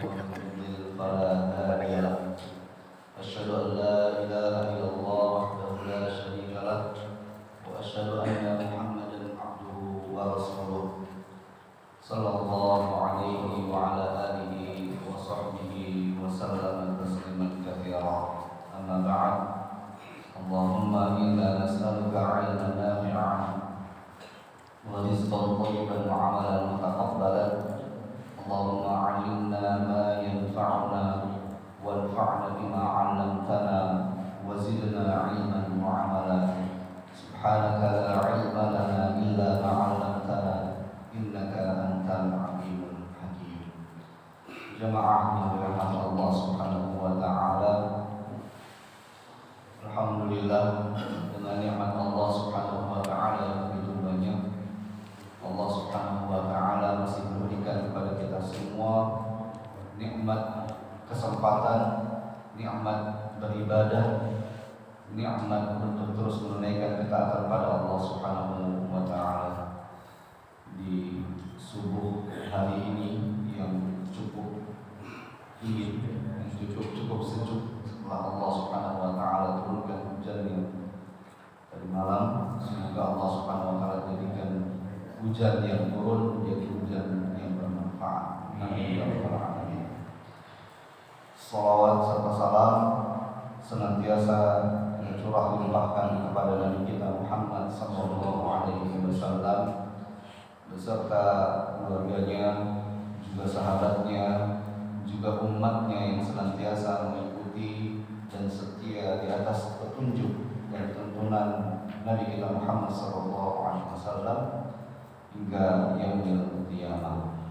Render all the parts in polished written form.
ومن يضلل فلا هادي له أشهد أن لا إله إلا الله وحده لا شريك له وأشهد أن محمدا عبده ورسوله صلى الله عليه وعلى آله وصحبه وسلم تسليما كثيرا أما بعد اللهم إنا نسألك علما نافعا ورزقا طيبا وعملا متقبلا اللهم علمنا ما ينفعنا وانفعنا بما علمتنا وزدنا علما وعملا سبحانك لا علم لنا إلا ما علمتنا إنك أنت العليم الحكيم. Jemaah yang dirahmati Allah Subhanahu wa taala, alhamdulillah dengan nikmat Allah Subhanahu wa taala yang begitu banyak, Allah Subhanahu wa taala masih memberikan kepada kita semua nikmat kesempatan, nikmat beribadah, nikmat untuk terus menunaikan ketaatan pada Allah Subhanahu wa taala di subuh hari ini yang cukup dingin, yang cukup sejuk setelah Allah Subhanahu wa taala turunkan hujannya dari malam. Semoga Allah Subhanahu wa taala jadikan hujan yang turun menjadi hujan yang bermanfaat. Amin ya rabbal alamin. Salawat serta salam senantiasa tercurah dilimpahkan kepada Nabi kita Muhammad sallallahu alaihi wasallam beserta keluarganya, juga sahabatnya, juga umatnya yang senantiasa mengikuti dan setia di atas petunjuk dan tuntunan Nabi kita Muhammad sallallahu alaihi wasallam hingga yaumil qiyamah.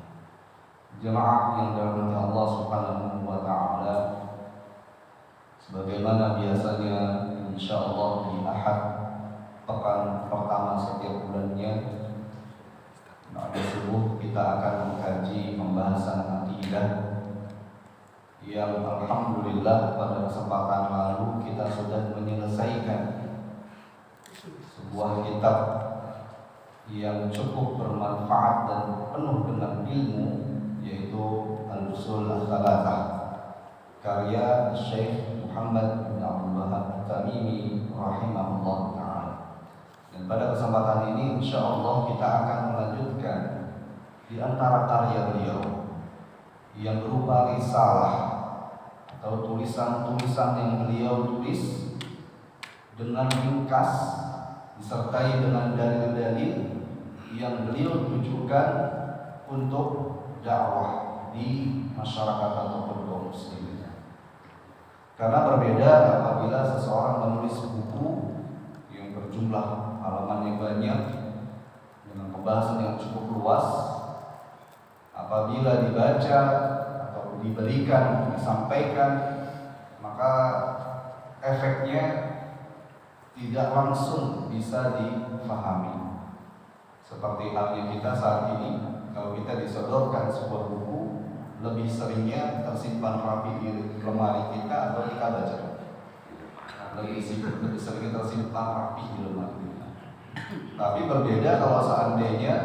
Jemaah yang dirahmati Allah Subhanahu wa taala, sebagaimana biasanya insyaallah di Ahad pekan pertama setiap bulannya pada subuh kita akan mengkaji pembahasan akidah yang alhamdulillah pada kesempatan lalu kita sudah menyelesaikan sebuah kitab yang cukup bermanfaat dan penuh dengan ilmu, yaitu Al-Usul Al-Thalathah karya Syekh Muhammad bin Abdul Wahhab At-Tamimi rahimahullah ta'ala. Dan pada kesempatan ini insyaallah kita akan melanjutkan di antara karya beliau yang berupa risalah atau tulisan-tulisan yang beliau tulis dengan ringkas disertai dengan dalil-dalil yang beliau tujukan untuk dakwah di masyarakat ataupun kaum muslimin. Karena berbeda apabila seseorang menulis buku yang berjumlah halamannya banyak dengan pembahasan yang cukup luas, apabila dibaca atau diberikan, disampaikan, maka efeknya tidak langsung bisa difahami. Seperti halnya kita saat ini, kalau kita disodorkan sebuah buku, lebih seringnya tersimpan rapi di lemari kita atau kita baca. Lebih sering tersimpan rapi di lemari kita. Tapi berbeda kalau seandainya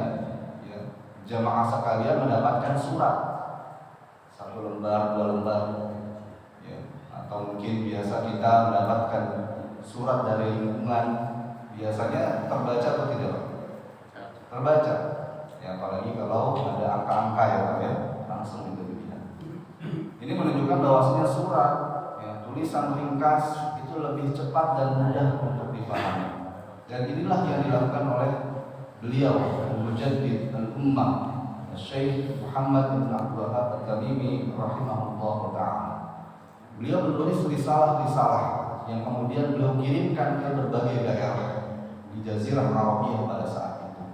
ya, jamaah sekalian mendapatkan surat 1 lembar, 2 lembar, ya, atau mungkin biasa kita mendapatkan surat dari lingkungan, biasanya terbaca atau tidak? Terbaca. Ya, apalagi kalau ada angka-angka ya Pak ya, langsung itu dilihat. Ini menunjukkan bahwasanya surat, ya, tulisan ringkas itu lebih cepat dan mudah untuk dipahami. Dan inilah yang dilakukan oleh beliau Mujaddid al-Ummah Syekh Muhammad bin Abdul Wahhab At-Tamimi rahimahullah ta'ala. Beliau menulis risalah-risalah yang kemudian beliau kirimkan ke berbagai daerah di Jazirah Arabiyah pada saat itu,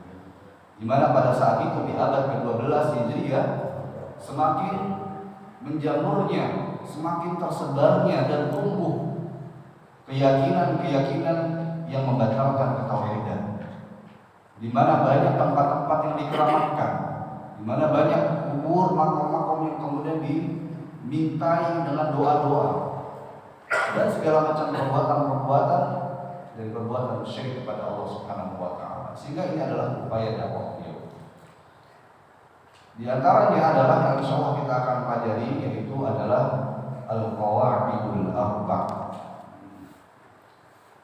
di mana pada saat itu di abad ke-12 Hijriah semakin menjamurnya, semakin tersebarnya dan tumbuh keyakinan-keyakinan yang membatalkan ketauhidan, di mana banyak tempat-tempat yang dikeramatkan, di mana banyak kubur, makom-makom yang kemudian dimintai dengan doa-doa dan segala macam perbuatan-perbuatan dari perbuatan syirik kepada Allah Subhanahu wa taala. Sehingga ini adalah upaya dakwah beliau. Di antaranya adalah yang insyaallah kita akan pelajari,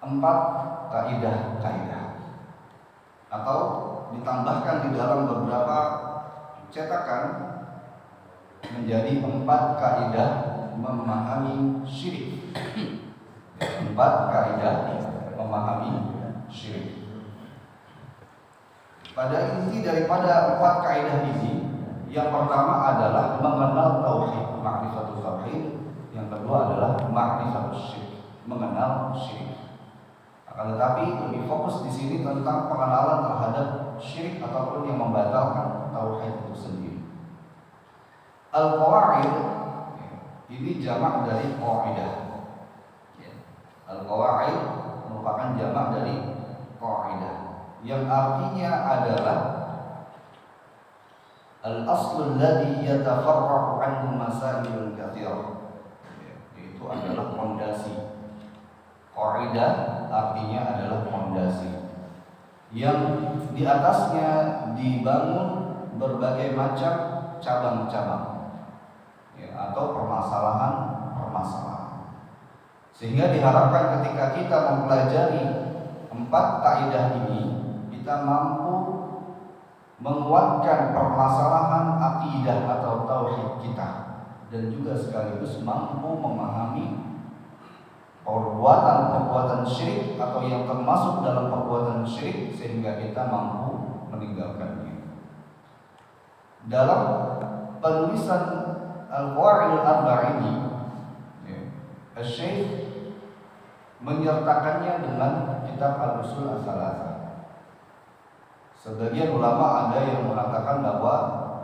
4 kaidah-kaidah, atau ditambahkan di dalam beberapa cetakan menjadi 4 kaidah memahami syirik. 4 kaidah memahami syirik. Pada inti daripada 4 kaidah ini, yang pertama adalah mengenal tauhid, ma'rifatul tauhid. Yang kedua adalah ma'rifatul syirik, mengenal syirik. Akan tetapi lebih fokus di sini tentang pengenalan terhadap syirik ataupun yang membatalkan tauhid itu sendiri. Al-qawaid ini jamak dari qaidah. Al-qawaid merupakan jamak dari qaidah, yang artinya adalah al-aslul ladzi yatafarra'u anhu masailul katsirah. Itu adalah fondasi. Qaidah artinya adalah fondasi yang di atasnya dibangun berbagai macam cabang-cabang, atau permasalahan-permasalahan. Sehingga diharapkan ketika kita mempelajari 4 kaidah ini, kita mampu menguatkan permasalahan akidah atau tauhid kita, dan juga sekaligus mampu memahami perbuatan syirik atau yang termasuk dalam perbuatan syirik, sehingga kita mampu meninggalkannya. Dalam penulisan Al-Qawaidul Arba' ini, Syekh menyertakannya dengan kitab Al-Usul Ats-Tsalatsah. Sebagian ulama ada yang mengatakan bahwa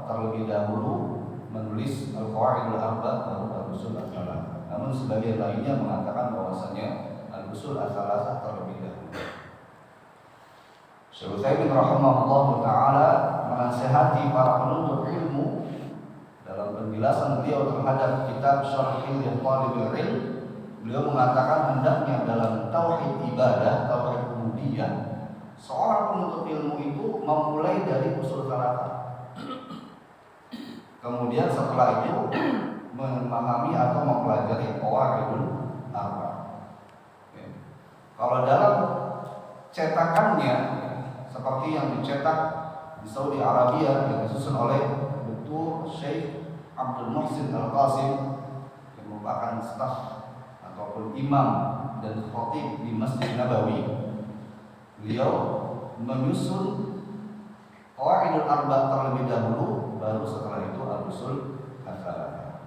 terlebih dahulu menulis Al-Qawaidul Arba' baru Al-Usul Ats-Tsalatsah. Namun sebagian lainnya mengatakan bahwasanya Al-Usul Ats-Tsalatsah terlebih dahulu. Syekh Utsaimin rahimahullah taala menasihati para penuntut ilmu dalam penjelasan beliau terhadap kitab Syarh Hilyatul Talibul Ilm. Beliau mengatakan hendaknya dalam tauhid ibadah, tauhid rububiyah, seorang penuntut ilmu itu memulai dari usul tsalatsah. Kemudian setelah itu memahami atau mempelajari qawaidul arba'. Kalau dalam cetakannya seperti yang dicetak di Saudi Arabia yang disusun oleh Dr. Syekh Abdul Muhsin Al-Qasim, yang merupakan staf ataupun imam dan khatib di Masjid Nabawi, beliau menyusun qawaidul arba' terlebih dahulu, baru setelah itu al-usul ats-tsalatsah.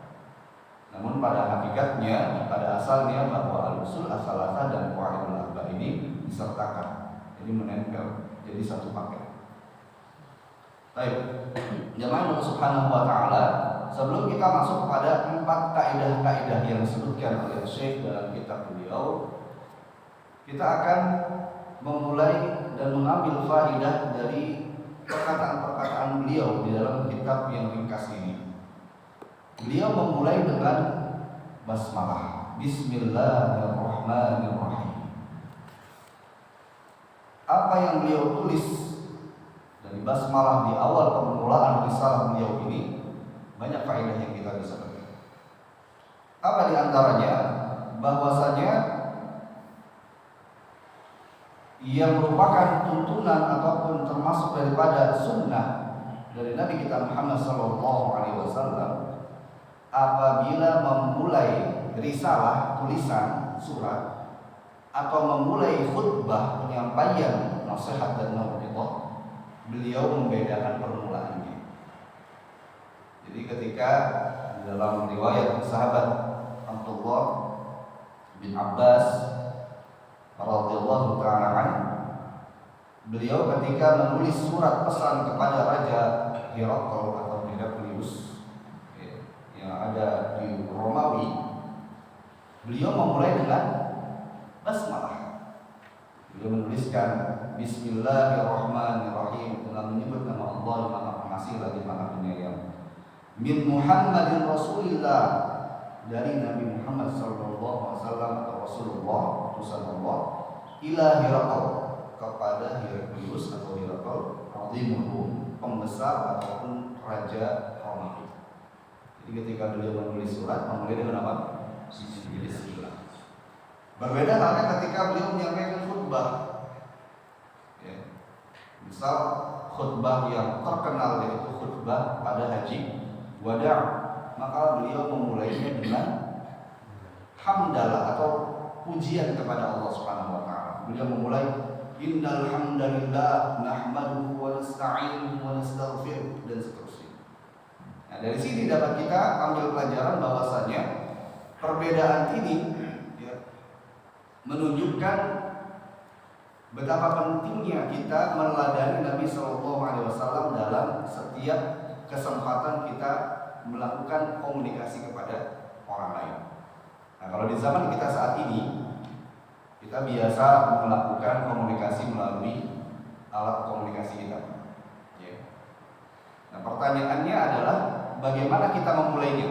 Namun pada hakikatnya, pada asalnya bahwa al-usul ats-tsalatsah dan qawaidul arba' ini disertakan, jadi menempel, jadi satu paket. Baik, jemaah Allah Subhanahu wa taala, sebelum kita masuk kepada 4 kaidah-kaidah yang disebutkan oleh Syekh dalam kitab beliau, kita akan memulai dan mengambil faedah dari perkataan-perkataan beliau di dalam kitab yang ringkas ini. Beliau memulai dengan basmalah, Bismillahirrahmanirrahim. Apa yang beliau tulis dari basmalah di awal permulaan risalah beliau ini, banyak faedah yang kita bisa petik. Apa di antaranya? Bahwasanya yang merupakan tuntunan ataupun termasuk daripada sunnah dari Nabi kita Muhammad SAW, apabila memulai risalah, tulisan, surat, atau memulai khutbah, penyampaian nasihat dan mau'izah, beliau membedakan permulaannya. Jadi ketika dalam riwayat sahabat Abdullah bin Abbas radhiyallahu ta'ala anhu, beliau ketika menulis surat pesan kepada Raja Herakl atau Heraklius yang ada di Romawi, beliau memulai dengan basmalah. Beliau menuliskan Bismillahirrahmanirrahim dengan menyebut nama Allah yang Maha Pengasih lagi Maha Penyayang. Min Muhammadin Rasulillah, dari Nabi Muhammad sallallahu alaihi wasallam atau Rasulullah utusan Allah, ila Herakl, kepada Heraklius atau Herakl Azimul Rum, pembesar ataupun raja Romawi. Jadi ketika beliau menulis surat, memulai dengan apa? Bismillah. Berbeda halnya ketika beliau menyampaikan khutbah. Ya. Misal khutbah yang terkenal yaitu khutbah pada haji wada', maka beliau memulainya dengan hamdalah atau pujian kepada Allah Subhanahu wa taala. Beliau memulai innal hamdalillah nahmaduhu wa nasta'inuhu wa nastaghfiruh dan seterusnya. Nah, dari sini dapat kita ambil pelajaran bahwasanya perbedaan ini ya, menunjukkan betapa pentingnya kita meneladani Nabi Shallallahu Alaihi Wasallam dalam setiap kesempatan kita melakukan komunikasi kepada orang lain. Nah, kalau di zaman kita saat ini, kita biasa melakukan komunikasi melalui alat komunikasi kita. Ya. Nah, pertanyaannya adalah bagaimana kita memulainya?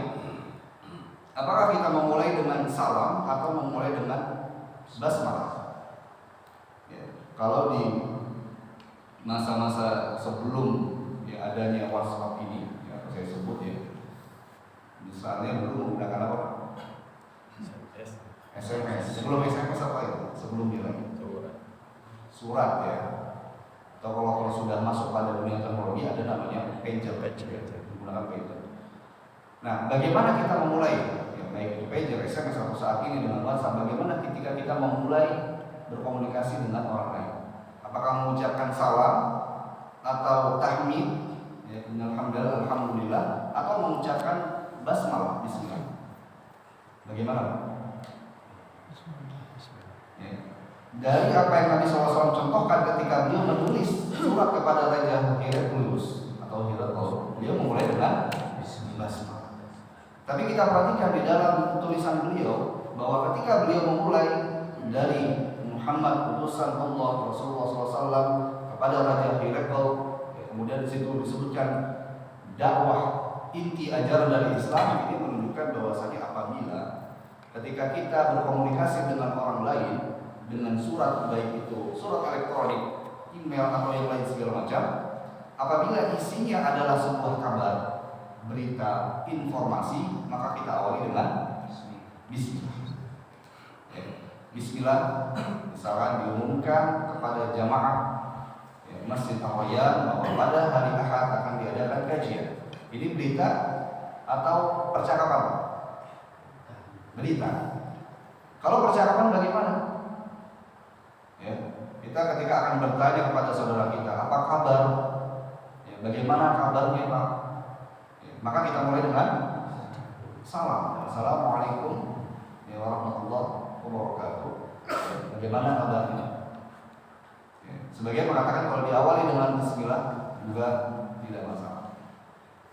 Apakah kita memulai dengan salam atau memulai dengan basmalah? Ya. Kalau di masa-masa sebelum ya, adanya WhatsApp ini, ya, saya sebut ya, misalnya dulu menggunakan apa? SMS. Sebelum SMS apa itu? Sebelumnya lagi surat ya. Atau kalau sudah masuk pada dunia teknologi ada namanya pager, menggunakan pager. Nah, bagaimana kita memulai? Ya, baik itu pager, SMS atau saat ini dengan WhatsApp, bagaimana ketika kita memulai berkomunikasi dengan orang lain? Apakah mengucapkan salam atau tahmid, ya, alhamdulillah, atau mengucapkan basmalah, bismillah? Bagaimana? Ya. Dari apa yang Nabi SAW contohkan ketika beliau menulis surat kepada Raja Heraklius atau Heraklius, beliau memulai dengan basmalah. Tapi kita perhatikan di dalam tulisan beliau bahwa ketika beliau memulai dari Muhammad utusan Allah Rasulullah SAW kepada Raja Heraklius, ya, kemudian di situ disebutkan dakwah inti ajaran dari Islam, ini menunjukkan bahwasanya apabila ketika kita berkomunikasi dengan orang lain dengan surat, baik itu surat elektronik, email atau yang lain segala macam, apabila isinya adalah sebuah kabar, berita, informasi, maka kita awali dengan bismillah. Ya, bismillah, misalkan diumumkan kepada jamaah ya, Masjid Al-Rayyan bahwa pada hari Ahad akan diadakan kajian. Ini berita atau percakapan? Berita. Kalau percakapan bagaimana? Ya, kita ketika akan bertanya kepada saudara kita, apa kabar? Ya, bagaimana kabarnya Pak? Ya, maka kita mulai dengan salam. Assalamualaikum warahmatullahi wabarakatuh. Ya, bagaimana kabarnya? Ya, sebagian mengatakan kalau diawali dengan bismillah juga tidak masalah.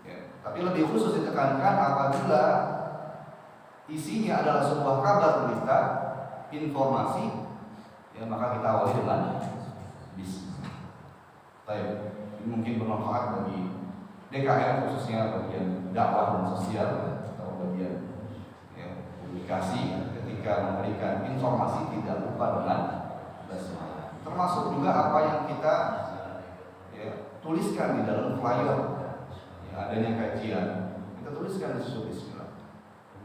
Ya, tapi lebih khusus ditekankan apabila isinya adalah sebuah kabar, berita, informasi, ya maka kita awali dengan bismillah. Baik, ini mungkin bermanfaat bagi DKM khususnya bagian dakwah dan sosial atau bagian ya, komunikasi ketika memberikan informasi tidak lupa dengan basmalah. Termasuk juga apa yang kita ya, tuliskan di dalam flyer ya, adanya kajian, kita tuliskan di situ bismillah.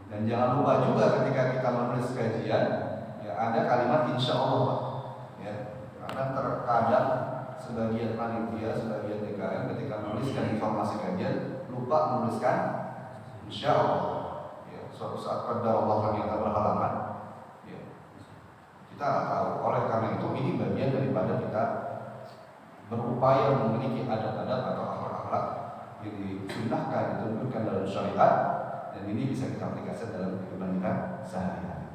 Dan jangan lupa juga ketika kita menulis kajian, ya ada kalimat insya Allah, ya, karena terkadang sebagian panitia, sebagian DKM ketika menuliskan informasi kajian lupa menuliskan insya Allah. Ya, suatu saat pada Allah ternyata berhalangan, ya, kita nggak tahu. Oleh karena itu ini bagian daripada kita berupaya memiliki adab-adab atau akhlak-akhlak yang disunnahkan, ditunjukkan dalam syariat. Dan ini bisa kita aplikasikan dalam kehidupan kita sehari-hari.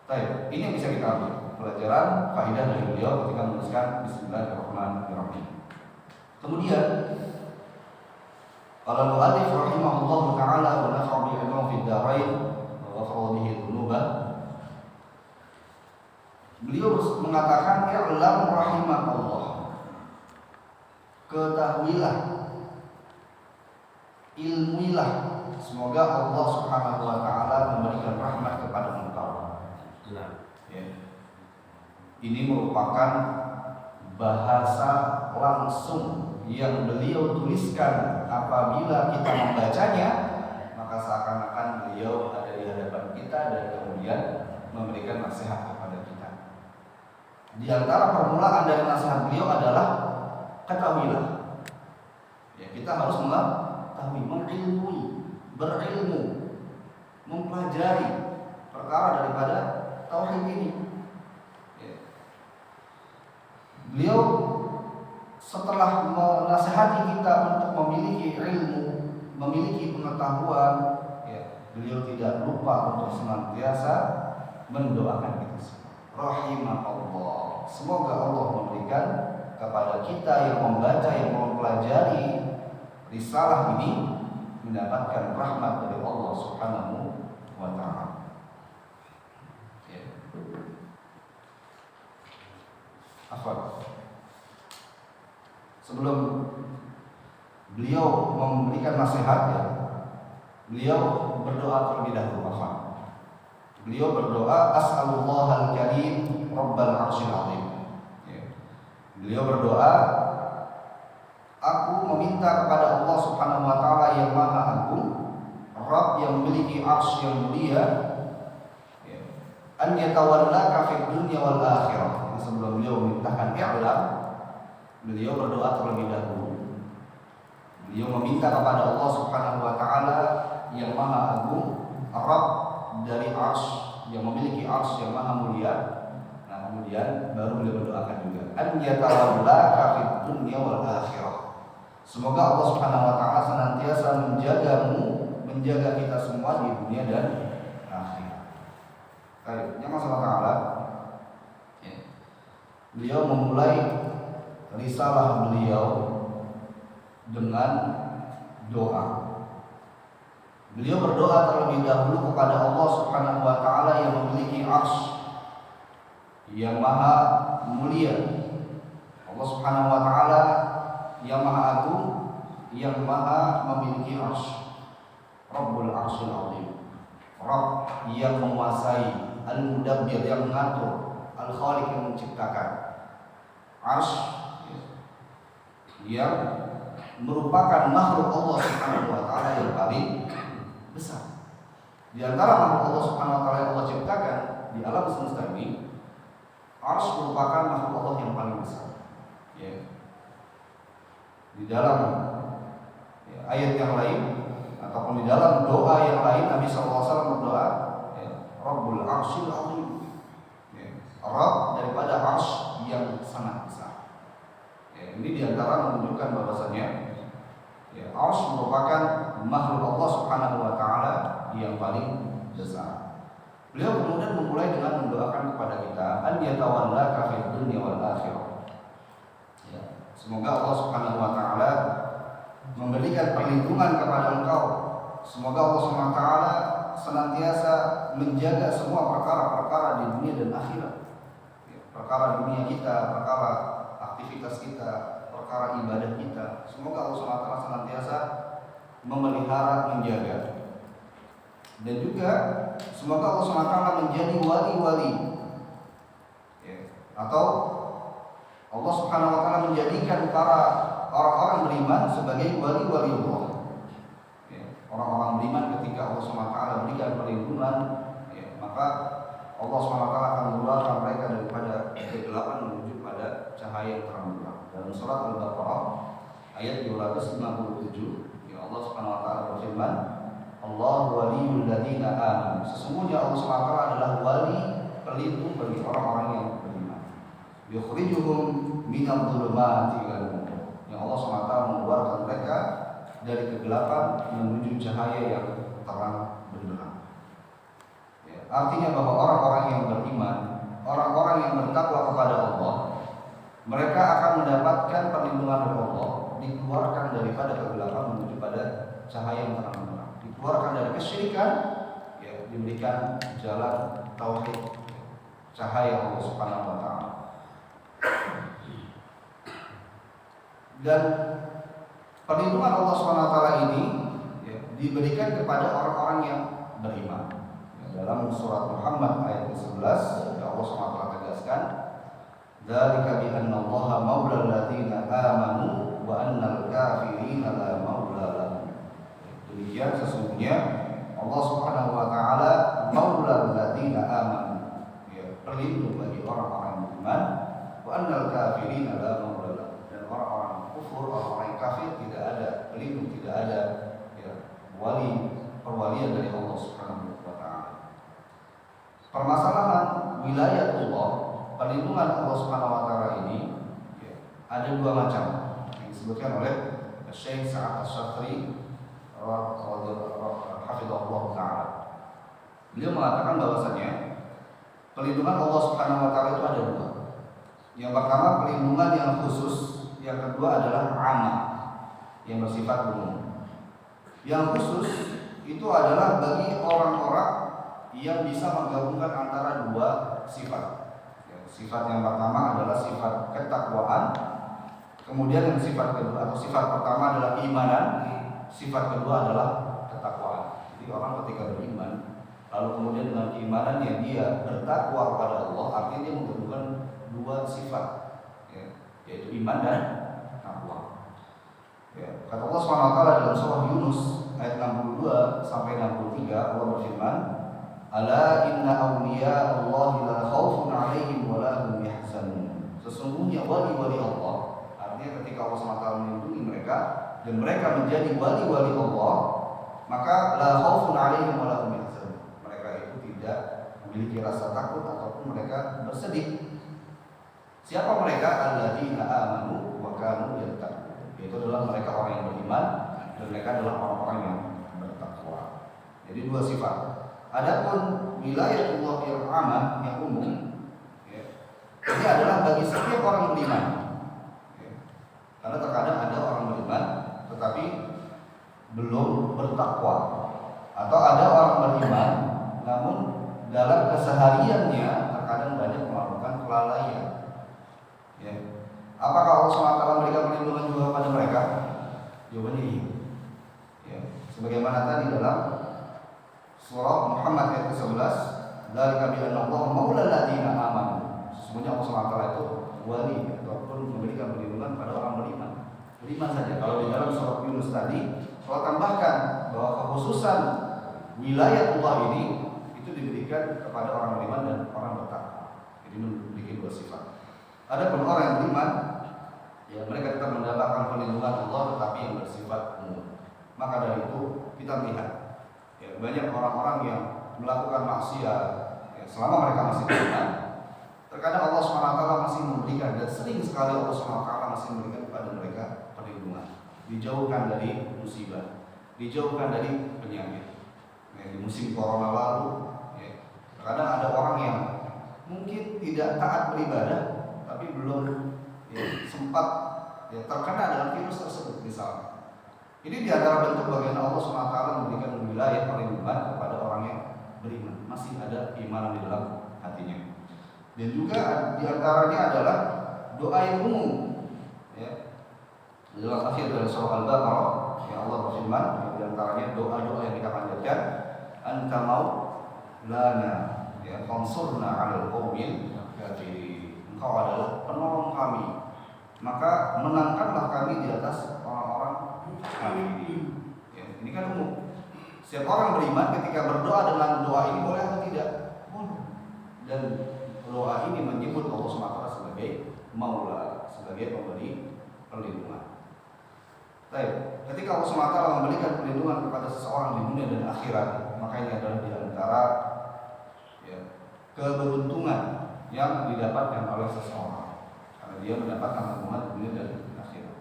Baik, ini yang bisa kita ambil pelajaran faedah dari beliau ketika menuliskan Bismillahirrahmanirrahim. Kemudian, qala al-mu'allif rahimahullah ta'ala wa nafa'a bi ilmihi fid dharain wa ghafara bihi dhunuba. Beliau mengatakan i'lam rahimakallah. Ketahuilah, ilmuilah, semoga Allah Subhanahu wa taala memberikan rahmat kepada engkau. Ya. Ini merupakan bahasa langsung yang beliau tuliskan apabila kita membacanya, maka seakan-akan beliau ada di hadapan kita dan kemudian memberikan nasihat kepada kita. Di antara permulaan dari nasihat beliau adalah ketahuilah. Ya, kita harus mengetahui, mengilmui, berilmu, mempelajari perkara daripada tauhid ini. Ya. Beliau setelah menasihati kita untuk memiliki ilmu, memiliki pengetahuan, ya, beliau tidak lupa untuk senantiasa mendoakan kita semua. Rahimahullah. Semoga Allah memberikan kepada kita yang membaca, yang mempelajari risalah ini mendapatkan rahmat dari Allah Subhanahu wa ta'ala. Ya. Sebelum beliau memberikan nasihatnya, beliau berdoa terlebih dahulu. Beliau berdoa, as'alullahal karim rabbal arsyil azim. Ya. Beliau berdoa, aku meminta kepada Allah Subhanahu wa ta'ala yang maha agung, Rabb yang memiliki arsy yang mulia, ya, an yatawallaka fid dunya wal akhirah. Jadi sebelum beliau memintakan i'lam, beliau berdoa terlebih dahulu. Beliau meminta kepada Allah Subhanahu wa ta'ala yang maha agung, Rabb dari arsy yang memiliki arsy yang maha mulia. Nah, kemudian baru beliau berdoakan juga, an yatawallaka fid dunya wal akhirah. Semoga Allah Subhanahu wa ta'ala senantiasa menjagamu, menjaga kita semua di dunia dan akhirat. Baik, yang Allah Ta'ala, ya, beliau memulai risalah beliau dengan doa. Beliau berdoa terlebih dahulu kepada Allah Subhanahu wa ta'ala yang memiliki arsy yang maha mulia. Allah Subhanahu wa ta'ala yang maha agung, yang maha memiliki arsy. Rabbul arsyil azim. Rabb yang menguasai, al-mudabbir yang mengatur, al-khaliq yang menciptakan. Arsy yang merupakan makhluk Allah Subhanahu wa ta'ala yang paling besar. Di antara makhluk Allah Subhanahu wa ta'ala yang Allah ciptakan di alam semesta ini, arsy merupakan makhluk Allah yang paling besar. Ya. Di dalam ayat yang lain ataupun di dalam doa yang lain, Nabi SAW berdoa, ya, Rabbul arsyil azim. Ya. Rabb daripada arsy yang sangat besar. Ya, ini di antara menunjukkan bahwasanya, ya, arsy merupakan makhluk Allah Subhanahu wa ta'ala yang paling besar. Beliau kemudian memulai dengan mendoakan kepada kita, an yatawallaka fid dunya wal akhirah. Ya, semoga Allah Subhanahu wa ta'ala memberikan perlindungan kepada engkau. Semoga Allah Subhanahu wa ta'ala senantiasa menjaga semua perkara-perkara di dunia dan akhirat. Ya, perkara dunia kita, perkara aktivitas kita, perkara ibadah kita. Semoga Allah Subhanahu wa ta'ala senantiasa memelihara, menjaga. Dan juga semoga Allah Subhanahu wa ta'ala menjadi wali-wali, ya, atau Allah Subhanahu wa ta'ala menjadikan para orang-orang beriman sebagai wali-wali Allah. Ya, orang-orang beriman ketika Allah Subhanahu wa ta'ala berikan perlindungan, ya, maka Allah Subhanahu wa ta'ala akan mengeluarkan mereka daripada kegelapan menuju pada cahaya yang terang benderang. Dalam surat Al-Baqarah ayat 257, ya, Allah Subhanahu wa ta'ala berfirman, Allah waliyul ladzina amanu. Sesungguhnya Allah Subhanahu wa ta'ala adalah wali, pelindung bagi orang-orang yang beriman. Yukhrijuhum minadh dhulumati ilal nur. Yang Allah Subhanahu wa ta'ala mengeluarkan mereka dari kegelapan menuju cahaya yang terang benderang. Ya, artinya bahwa orang-orang yang beriman, orang-orang yang bertakwa kepada Allah, mereka akan mendapatkan perlindungan dari Allah, dikeluarkan daripada kegelapan menuju pada cahaya yang terang benderang, dikeluarkan dari kesyirikan, ya, diberikan jalan tauhid, cahaya Allah Subhanahu wa ta'ala. Dan perlindungan Allah Subhanahu wa ta'ala ini, ya, diberikan kepada orang-orang yang beriman. Ya, dalam surat Muhammad ayat ke-11, ya, Allah Subhanahu wa ta'ala tegaskan, dzalika bi anna Allaha maulal ladzina amanu wa annal kafirina la maula lahum. Demikian sesungguhnya Allah Subhanahu wa ta'ala maulal ladzina amanu. kafirin la maula lahum. Dan orang-orang kufur, orang-orang yang kafir tidak ada pelindung, tidak ada ya, perwalian dari Allah Subhanahu wa taala. Permasalahan wilayatullah, perlindungan Allah Subhanahu wa taala ini ya, ada dua macam yang disebutkan oleh Syekh Sa'ad Asy-Syafii hafizahullah taala. Beliau mengatakan bahwasanya pelindungan Allah Subhanahu wa taala itu ada dua. Yang pertama pelindungan yang khusus, yang kedua adalah amma, yang bersifat umum. Yang khusus itu adalah bagi orang-orang yang bisa menggabungkan antara dua sifat. Sifat yang pertama adalah sifat ketakwaan, kemudian yang sifat kedua atau sifat pertama adalah keimanan, sifat kedua adalah ketakwaan. Jadi orang ketika beriman, lalu kemudian dengan keimanannya dia bertakwa kepada Allah, artinya dia menggabungkan dua sifat, ya, yaitu iman dan takwa. Ya, kata Allah SWT dalam surah Yunus ayat 62 sampai 63, Allah berfirman, "Ala inna awliya Allahi la khaufun 'alaihim wa la hum yahzanun." Sesungguhnya wali-wali Allah, artinya ketika Allah SWT melindungi mereka dan mereka menjadi wali-wali Allah, maka la khaufun 'alaihim wa la hum yahzanun. Mereka itu tidak memiliki rasa takut ataupun mereka bersedih. Siapa mereka? Alladzina amanu wa kanu yattaqun. Itu adalah mereka orang yang beriman dan mereka adalah orang-orang yang bertakwa. Jadi dua sifat. Adapun wilayatullah yang aman, yang umum, ya, ini adalah bagi setiap orang beriman. Ya. Karena terkadang ada orang beriman tetapi belum bertakwa, atau ada orang beriman namun dalam kesehariannya terkadang banyak melakukan kelalaian. Ya. Apakah Allah SWT memberikan perlindungan juga kepada mereka? Jawabannya iya. Ya. Sebagaimana tadi dalam surah Muhammad ayat ke-11, "Dzalika bi anna Allah maula alladziina aamanu." Sesungguhnya Allah SWT itu wali ataupun memberikan perlindungan pada orang beriman. Beriman saja. Kalau di dalam surah Yunus tadi, Allah tambahkan bahwa kekhususan wilayatullah ini itu diberikan kepada orang beriman dan orang bertakwa. Jadi memiliki dua sifat. Adapun orang yang beriman, ya mereka tetap mendapatkan perlindungan Allah tetapi yang bersifat umum. Maka dari itu kita melihat ya, banyak orang-orang yang melakukan maksiat ya, selama mereka masih beriman. Terkadang Allah SWT masih memberikan, dan sering sekali Allah SWT masih memberikan kepada mereka perlindungan. Dijauhkan dari musibah, dijauhkan dari penyakit. Ya, di musim corona lalu, ya, terkadang ada orang yang mungkin tidak taat beribadah, tapi belum ya, sempat ya, terkena dengan virus tersebut misalnya. Ini di antara bentuk bagaimana Allah SWT memberikan wilayah perlindungan kepada orang yang beriman, masih ada keimanan di dalam hatinya. Dan juga di antaranya adalah doa yang umum. Ya. Dalam akhir dari surah Al-Baqarah, ya Allah berfirman, di antaranya doa-doa yang kita panjatkan, "Anta maulana, ya fansurna 'alal qaumil kafirin." Engkau adalah penolong kami, maka menangkanlah kami di atas orang-orang kafir. Ya, ini kan umum. Setiap orang beriman ketika berdoa dengan doa ini boleh atau tidak? Boleh. Dan doa ini menyebut Allah SWT sebagai Maula, sebagai pemberi perlindungan. Baik, ketika Allah SWT memberikan perlindungan kepada seseorang di dunia dan akhirat, maka ini adalah di antara ya, keberuntungan yang didapatkan oleh seseorang, karena dia mendapatkan perlindungan di dunia dan akhirat.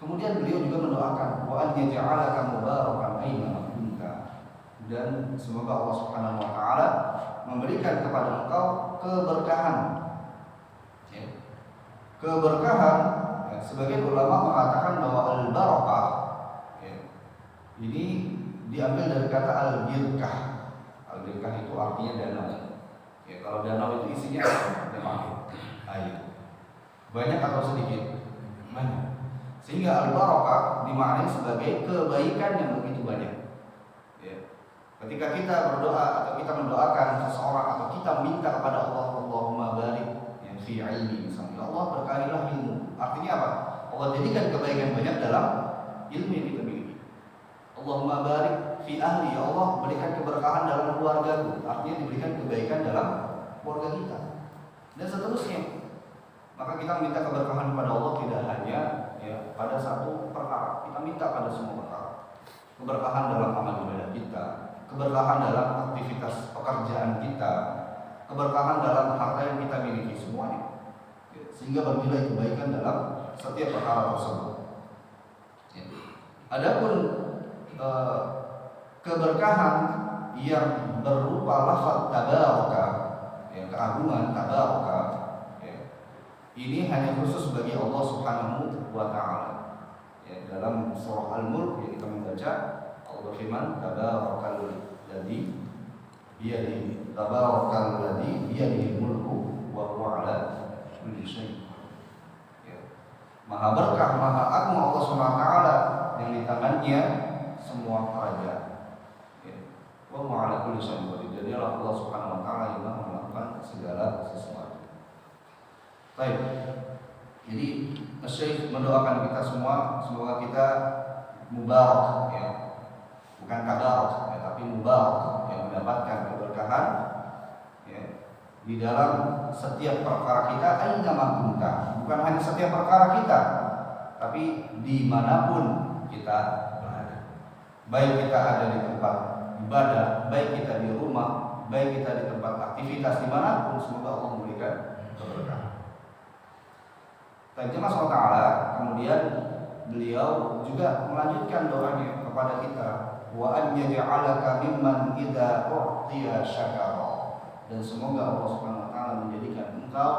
Kemudian beliau juga mendoakan wa an yaj'alaka mubarakan aina kunta, dan semoga Allah Subhanahu wa taala memberikan kepada engkau keberkahan. Ya. Keberkahan, ya, sebagian ulama mengatakan bahwa al-barakah ya, ini diambil dari kata al-birkah. Al-birkah itu artinya danau. Ya, kalau danau itu isinya air. Banyak atau sedikit? Banyak. Sehingga al-barakah dimaknai sebagai kebaikan yang begitu banyak. Ya. Ketika kita berdoa atau kita mendoakan seseorang atau kita minta kepada Allah, Allahumma barik ya, fi ilmi, misalnya Allah berkahilah ilmu. Artinya apa? Allah jadikan kebaikan banyak dalam ilmu yang kita miliki. Allahumma barik fi ahli, ya Allah berikan keberkahan dalam keluargaku. Artinya diberikan kebaikan dalam keluarga kita. Dan seterusnya. Maka kita minta keberkahan kepada Allah tidak hanya ya pada satu perkara, kita minta pada semua perkara. Keberkahan dalam amal ibadah kita, keberkahan dalam aktivitas pekerjaan kita, keberkahan dalam harta yang kita miliki, semuanya. Sehingga bernilai kebaikan dalam setiap perkara tersebut. Adapun keberkahan yang berupa lafaz tabaraka, ya, keagungan tabaraka, ya, ini hanya khusus bagi Allah Subhanahu wa taala. Ya, dalam surah Al-Mulk yang kita membaca, Allah berfirman, tabarakal ladzi biyadihi tabarakal ladzi biyadihi mulku wa huwa ala kulli syai'. Ya. Maha berkah, maha agung Allah Subhanahu wa taala yang di tangannya semua kerajaan. Ya. Wa huwa ala kulli syai'in qadir. Jadi Allah Subhanahu wa taala yang Maha melakukan segala sesuatu. Baik. Jadi Syekh mendoakan kita semua, semoga kita mubarak, ya. Bukan tabarak, ya, tapi mubarak, yang mendapatkan keberkahan, ya, di dalam setiap perkara kita, aina ma kunta. Bukan hanya setiap perkara kita, tapi dimanapun kita berada. Baik kita ada di tempat ibadah, baik kita di rumah, baik kita di tempat aktivitas dimanapun, semoga Allah memberikan keberkahan. Jemaah Allah Ta'ala, kemudian beliau juga melanjutkan doanya kepada kita, wa an yaj'alaka mimman idza u'tiya syakara, dan semoga Allah Subhanahu wa taala menjadikan engkau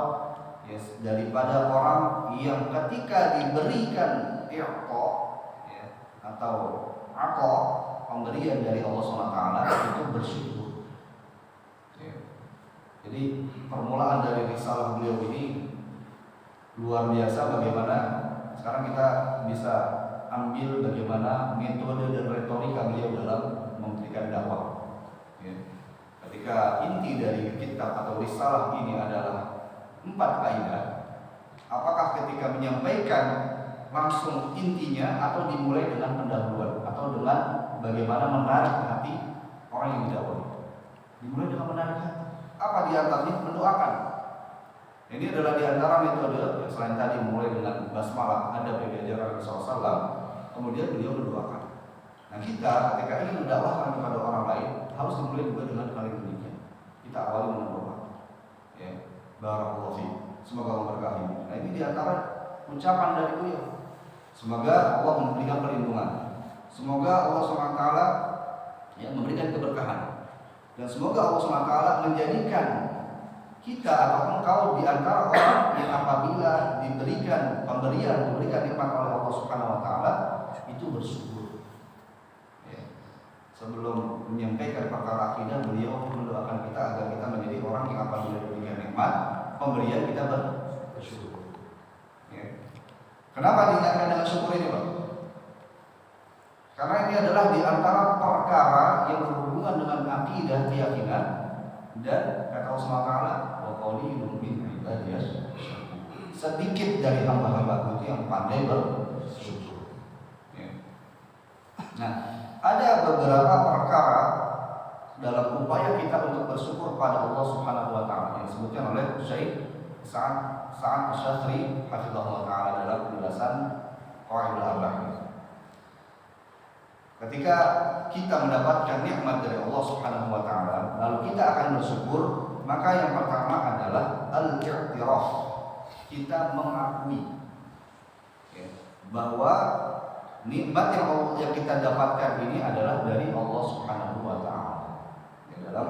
ya, daripada orang yang ketika diberikan i'ta, ya, atau ata, pemberian dari Allah Subhanahu wa taala itu bersyukur. Ya. Jadi permulaan dari risalah beliau ini luar biasa, bagaimana sekarang kita bisa ambil bagaimana metode dan retorika beliau dalam memberikan dakwah. Ya. Ketika inti dari kitab atau risalah ini adalah 4 kaidah, apakah ketika menyampaikan langsung intinya atau dimulai dengan pendahuluan atau dengan bagaimana menarik hati orang yang didakwai? Dimulai dengan menarik hati. Apa di antaranya? Mendoakan. Ini adalah di antara metode selain tadi mulai dengan basmalah, ada ajaran Rasulullah, kemudian beliau mendoakan. Nah kita ketika ingin mendakwahkan kepada orang lain harus dimulai juga dengan kalimat demikian. Kita awali dengan doa. Ya, barakallahu fiik. Semoga Allah berkahi. Nah ini di antara ucapan dari beliau. Semoga Allah memberikan perlindungan. Semoga Allah SWT ya, memberikan keberkahan. Dan semoga Allah SWT menjadikan kita atau engkau di antara orang yang apabila diberikan pemberian, diberikan nikmat oleh Allah Subhanahu wa taala itu bersyukur. Ya. Sebelum menyampaikan perkara akidah, beliau mendoakan kita agar kita menjadi orang yang apabila diberikan nikmat pemberian kita bersyukur. Ya. Kenapa diingatkan dengan syukur ini, Pak? Karena ini adalah di antara perkara yang berhubungan dengan akidah, keyakinan, dan kata Allah Subhanahu wa taala, wa qalilun min ibadiyas, sedikit dari hamba-hamba itu yang pandai bersyukur. Ya. Nah, ada beberapa perkara dalam upaya kita untuk bersyukur pada Allah Subhanahu wa taala yang disebutkan oleh Syekh Sa'ad Asy-Syafri hafizahullah taala dalam penjelasan Qawaidul Arba'ah. Ketika kita mendapatkan nikmat dari Allah Subhanahu wa taala, lalu kita akan bersyukur, maka yang pertama adalah al-i'tiraf. Kita mengakui ya, bahwa nikmat yang kita dapatkan ini adalah dari Allah Subhanahu wa taala. Ya, dalam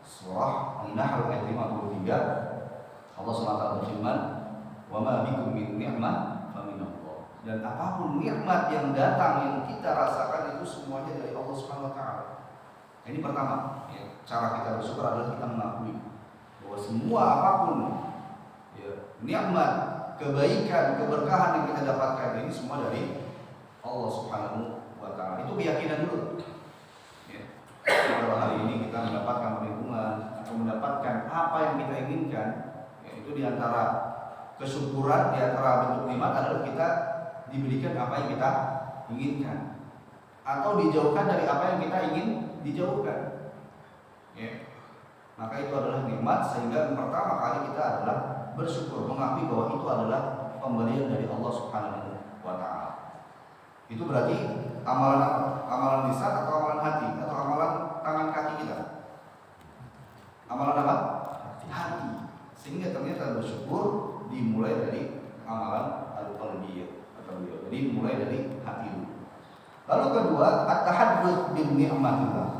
surah An-Nahl ayat 53 Allah SWT berfirman, "Wa ma bikum min ni'mah faminallah." Dan apapun nikmat yang datang yang kita rasakan itu semuanya dari Allah Subhanahu wa taala. Ini pertama, ya, cara kita bersyukur adalah kita mengakui bahwa semua apapun ya, nikmat, kebaikan, keberkahan yang kita dapatkan ini semua dari Allah Subhanahu wa taala. Itu keyakinan dulu. Ya. Kalau hari ini kita mendapatkan perlindungan atau mendapatkan apa yang kita inginkan, ya, itu diantara kesyukuran, diantara bentuk nikmat adalah kita diberikan apa yang kita inginkan atau dijauhkan dari apa yang kita ingin dijauhkan. Ya. Maka itu adalah nikmat, sehingga pertama kali kita adalah bersyukur, mengakui bahwa itu adalah pemberian dari Allah Subhanahu wa taala. Itu berarti amalan apa? Amalan lisan atau amalan hati atau amalan tangan kaki kita? Amalan apa? Hati. Sehingga ternyata bersyukur dimulai dari amalan al-qalbiyah atau jadi mulai dari hati dulu. Lalu kedua, at-tahadduts bin ni'matillah.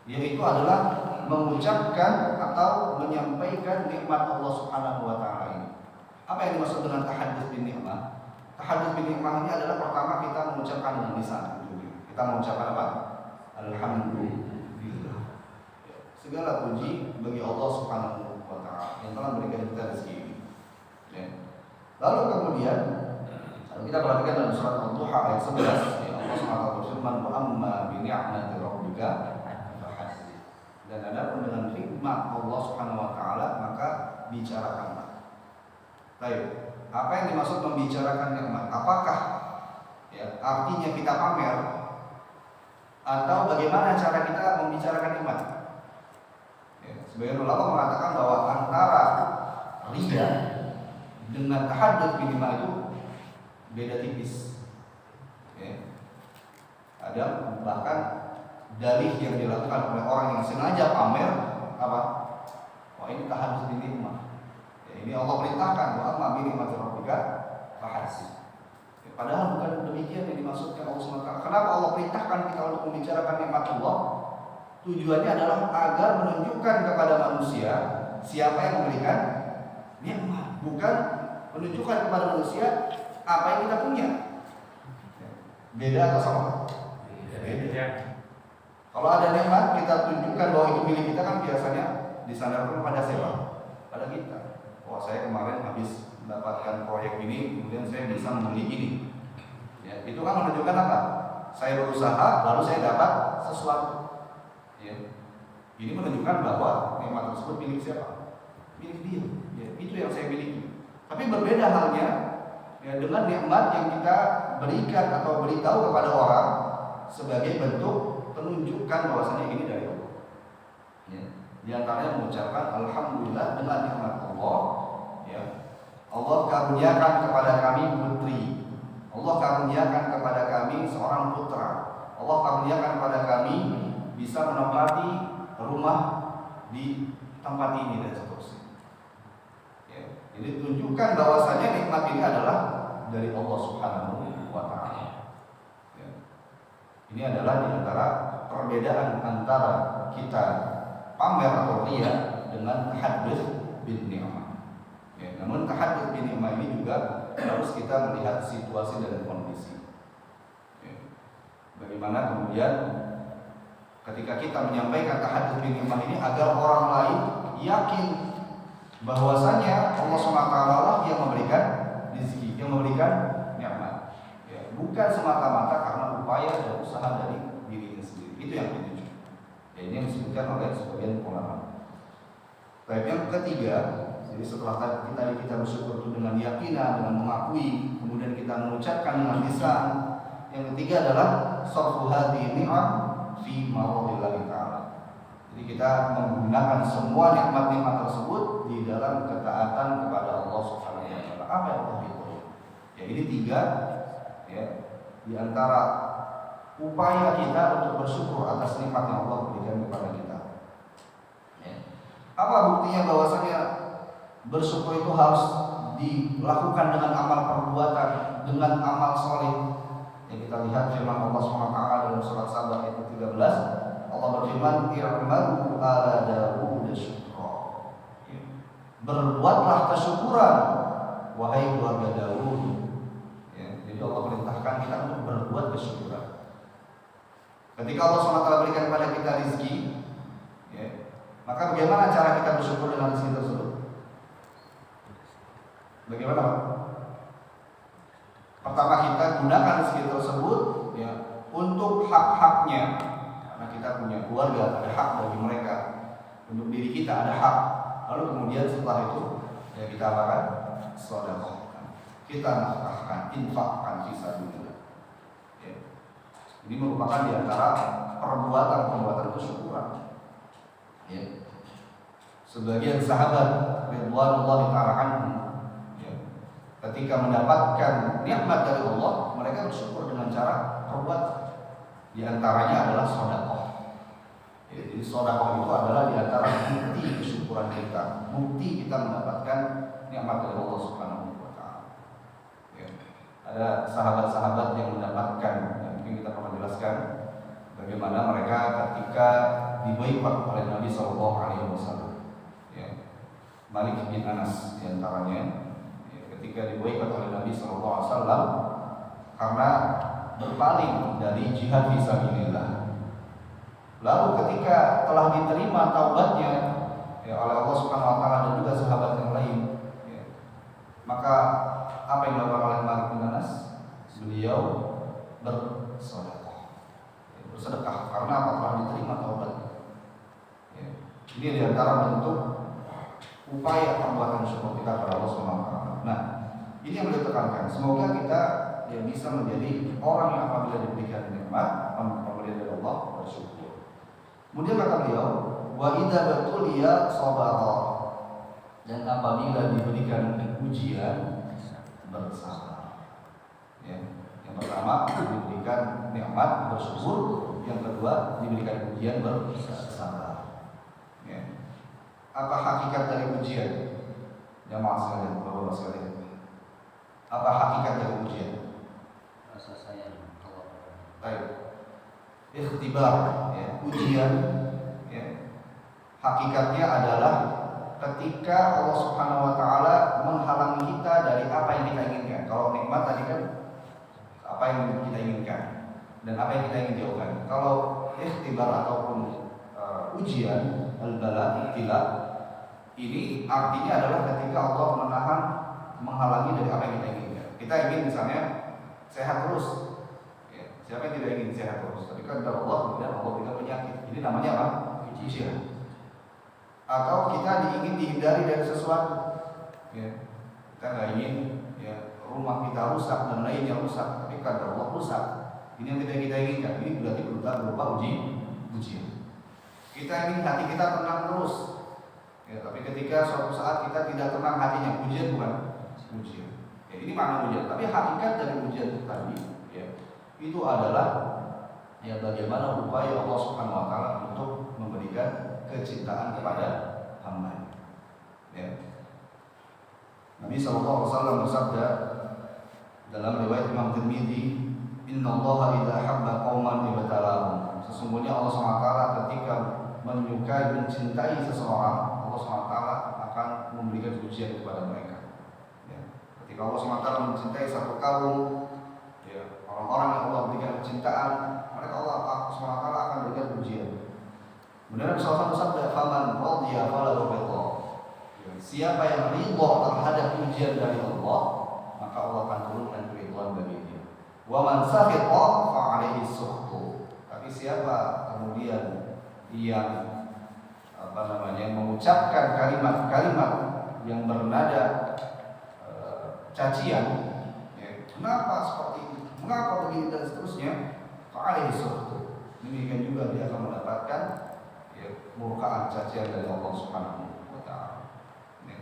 Yaitu adalah mengucapkan atau menyampaikan nikmat Allah Subhanahu wa taala ini. Apa yang dimaksud dengan tahadduts bin ni'mah? Tahadduts bin ni'mah ini adalah pertama kita mengucapkan dengan lisan. Kita mengucapkan apa? Alhamdulillah. Segala puji bagi Allah Subhanahu wa taala yang telah memberikan kita rezeki ini. Lalu kemudian kita perhatikan dalam surat Al-Duha ayat 11, Allah SWT berfirman, "Wa amma bi ni'mati rabbika fahaddits." Dan adapun dengan nikmat Allah Subhanahu wa taala maka bicarakanlah. Baik, apa yang dimaksud membicarakan nikmat? Apakah artinya kita pamer atau bagaimana cara kita membicarakan nikmat? Sebagian ulama mengatakan bahwa antara riya dengan tahadduts bin ni'mah itu beda tipis. Ada bahkan dalih yang dilakukan oleh orang yang sengaja pamer apa? Wah, ini tahadduts bin ni'mah. Ini Allah perintahkan wa amma bi ni'mati rabbika fahaddits. Padahal bukan demikian yang dimaksudkan Allah SWT. Kenapa Allah perintahkan kita untuk membicarakan nikmat Allah? Tujuannya adalah agar menunjukkan kepada manusia siapa yang memberikan nikmat, bukan menunjukkan kepada manusia apa yang kita punya. Beda atau sama? Beda. Kalau ada nikmat kita tunjukkan bahwa itu milik kita kan biasanya disandarkan pada siapa? Pada kita. Wah, saya kemarin habis mendapatkan proyek ini, kemudian saya bisa membeli ini. Itu kan menunjukkan apa? Saya berusaha lalu saya dapat sesuatu. Ini menunjukkan bahwa nikmat tersebut milik siapa? Milik dia. Itu yang saya miliki. Tapi berbeda halnya dengan nikmat yang kita berikan atau beritahu kepada orang sebagai bentuk penunjukan bahwasanya ini dari Allah. Di antaranya mengucapkan alhamdulillah dengan nikmat Allah. Allah karuniakan kepada kami putri. Allah karuniakan kepada kami seorang putra. Allah karuniakan kepada kami bisa menempati rumah di tempat ini dan seterusnya. Jadi tunjukkan bahwasanya nikmat ini adalah dari Allah Subhanahu wa taala. Ini adalah di antara perbedaan antara kita pamer atau riya dengan tahadduts bin ni'mah. Namun tahadduts bin ni'mah ini juga harus kita melihat situasi dan kondisi. Bagaimana kemudian ketika kita menyampaikan tahadduts bin ni'mah ini agar orang lain yakin bahwasanya Allah SWT lah yang memberikan rezeki, yang memberikan nikmat. Bukan semata-mata karena upaya dan usaha dari dirinya sendiri. Itu yang dituju. Ini yang disebutkan oleh sebagian ulama. Baik, yang ketiga, jadi setelah kita bersyukur itu dengan yakinan, dengan mengakui, kemudian kita mengucapkan dengan lisan. Yang ketiga adalah sarfu hadhihi ni'am fi maradhillahi ta'ala. Jadi kita menggunakan semua nikmat-nikmat tersebut di dalam ketaatan kepada Allah Subhanahu wa taala. Apa yang Allah itu? Ini tiga di antara upaya kita untuk bersyukur atas nikmat yang Allah berikan kepada kita. Apa buktinya bahwasanya bersyukur itu harus dilakukan dengan amal perbuatan, dengan amal soleh? Yang kita lihat firman Allah SWT dalam surat Sabah ayat 13, Allah berfirman, "I'malu ala Daud syukra." Berbuatlah kesyukuran wahai keluarga Daud. Jadi Allah perintahkan kita untuk berbuat kesyukuran. Ketika Allah SWT berikan kepada kita rezeki, maka bagaimana cara kita bersyukur dengan rezeki tersebut? Bagaimana? Pertama kita gunakan rezeki tersebut untuk hak-haknya. Karena kita punya keluarga, ada hak bagi mereka. Untuk diri kita ada hak. Lalu kemudian setelah itu kita apakan? Sedekah. Kita nafkahkan, infakkan fisabilillah. Ini merupakan di antara perbuatan-perbuatan kesyukuran. Sebagian sahabat ridwanullahi ta'ala anhum, ya, ketika mendapatkan nikmat dari Allah, mereka bersyukur dengan cara berbuat. Di antaranya adalah sedekah. Ya, jadi sedekah itu adalah di antara bukti kesyukuran kita, bukti kita mendapatkan nikmat dari Allah Subhanahu wa taala. Ya. Ada sahabat-sahabat yang mendapatkan, ya, mungkin kita pernah jelaskan bagaimana mereka ketika diboikot oleh Nabi Shallallahu Alaihi Wasallam. Malik bin Anas diantaranya, ya, ketika diboikot oleh Nabi Shallallahu Alaihi Wasallam karena berpaling dari jihad fisabilillah. Lalu ketika telah diterima taubatnya, ya, oleh Allah Subhanahu Wa Taala dan juga sahabat yang lain, ya, maka apa yang dilakukan oleh Malik bin Anas? Beliau bersedekah, ya, bersedekah karena apa? Telah diterima taubatnya. Ya. Ini diantara bentuk upaya perbuatan syukur kita kepada Allah Subhanahu wa taala. Nah, ini yang beliau tekankan. Semoga kita yang bisa menjadi orang yang apabila diberikan nikmat, pemberian dari Allah, bersyukur. Kemudian kata beliau, wa idza batuliya sabara, dan apabila diberikan ujian, bersabar. Ya. Yang pertama diberikan nikmat, bersyukur. Yang kedua diberikan ujian, bersabar. Ya. Apa hakikat dari ujian? Jamaah sekalian, Bapak-bapak sekalian. Apa hakikat dari ujian? Rasa sayang Allah. Baik. Ikhtibar, ya, ujian, ya. Hakikatnya adalah ketika Allah Subhanahu wa taala menghalangi kita dari apa yang kita inginkan. Kalau nikmat tadi kan apa yang kita inginkan dan apa yang kita ingin jauhkan. Kalau ikhtibar ataupun ujian, al-bala, ibtila, ini artinya adalah ketika Allah menghalangi dari apa yang kita inginkan. Kita ingin misalnya sehat terus, ya, siapa yang tidak ingin sehat terus? Tapi kan dari Allah kemudian Allah tidak penyakit. Ini namanya apa? Ujian. Atau kita ingin dihindari dari sesuatu, ya. Kita nggak ingin, ya, rumah kita rusak dan lainnya rusak, tapi kan dari Allah rusak. Ini yang tidak kita inginkan. Ini berarti berupa ujian. Kita ingin hati kita tenang terus, ya, tapi ketika suatu saat kita tidak tenang hatinya, ujian bukan? Ujian. Ya, ini makna ujian. Tapi hakikat dari ujian itu tadi, ya, itu adalah, ya, bagaimana upaya Allah Subhanahu Wa Taala untuk memberikan kecintaan kepada hamba. Ya. Nabi Sallallahu Alaihi Wasallam bersabda dalam riwayat Imam Tirmidzi, Inna Allah idza habba qauman ibtalahum. Sesungguhnya Allah SWT ketika menyukai, mencintai seseorang, Allah SWT akan memberikan ujian kepada mereka. Ya. Ketika Allah SWT mencintai satu kaum, ya, orang-orang yang Allah berikan kecintaan, mereka Allah SWT akan berikan ujian. Kemudian Nabi SAW bersabda, "Faman radiya falahu ridha." Siapa yang ridha terhadap ujian dari Allah, maka Allah akan turunkan keridhaan bagi dia. Wa man sakhita fa alaihi sukhtu. Tapi siapa kemudian yang mengucapkan kalimat-kalimat yang bernada cacian, ya, kenapa seperti ini, mengapa begini dan seterusnya, fa alaihi sukhtu. Demikian juga dia akan mendapatkan, ya, murkaan, cacian dari Allah Subhanahu wa taala. Ya.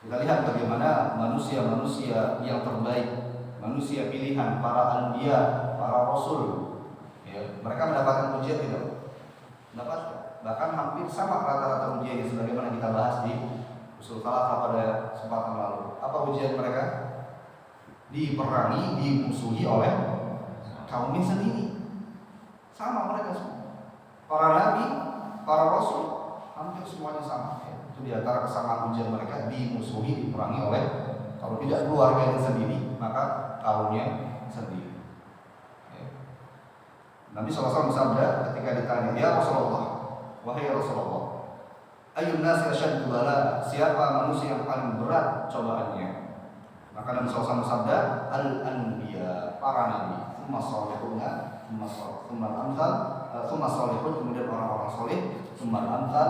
Kita lihat bagaimana manusia-manusia yang terbaik, manusia pilihan, para anbiya, para rasul, ya, mereka mendapatkan ujian tidak? Mendapatkan. Bahkan hampir sama rata-rata ujiannya sebagaimana kita bahas di usul falaqah pada kesempatan lalu. Apa ujian mereka? Diperangi, dimusuhi oleh kaumnya sendiri. Sama mereka semua. Para nabi, para rasul, hampir semuanya sama. Ya. Itu diantara kesamaan ujian mereka, dimusuhi, diperangi oleh, kalau tidak keluarganya sendiri, maka kaumnya sendiri. Ya. Nabi SAW bersabda ketika ditanya, "Ya Rasulullah, wahai Rasulullah, ayyun nasi asyaddu bala?" Siapa manusia yang paling berat cobaannya? Maka Nabi SAW bersabda, "Al-anbiya", para nabi, tsumma salihuna, tsumma al-amsal, tsumma salihun, kemudian orang-orang saleh, tsumma al-amsal,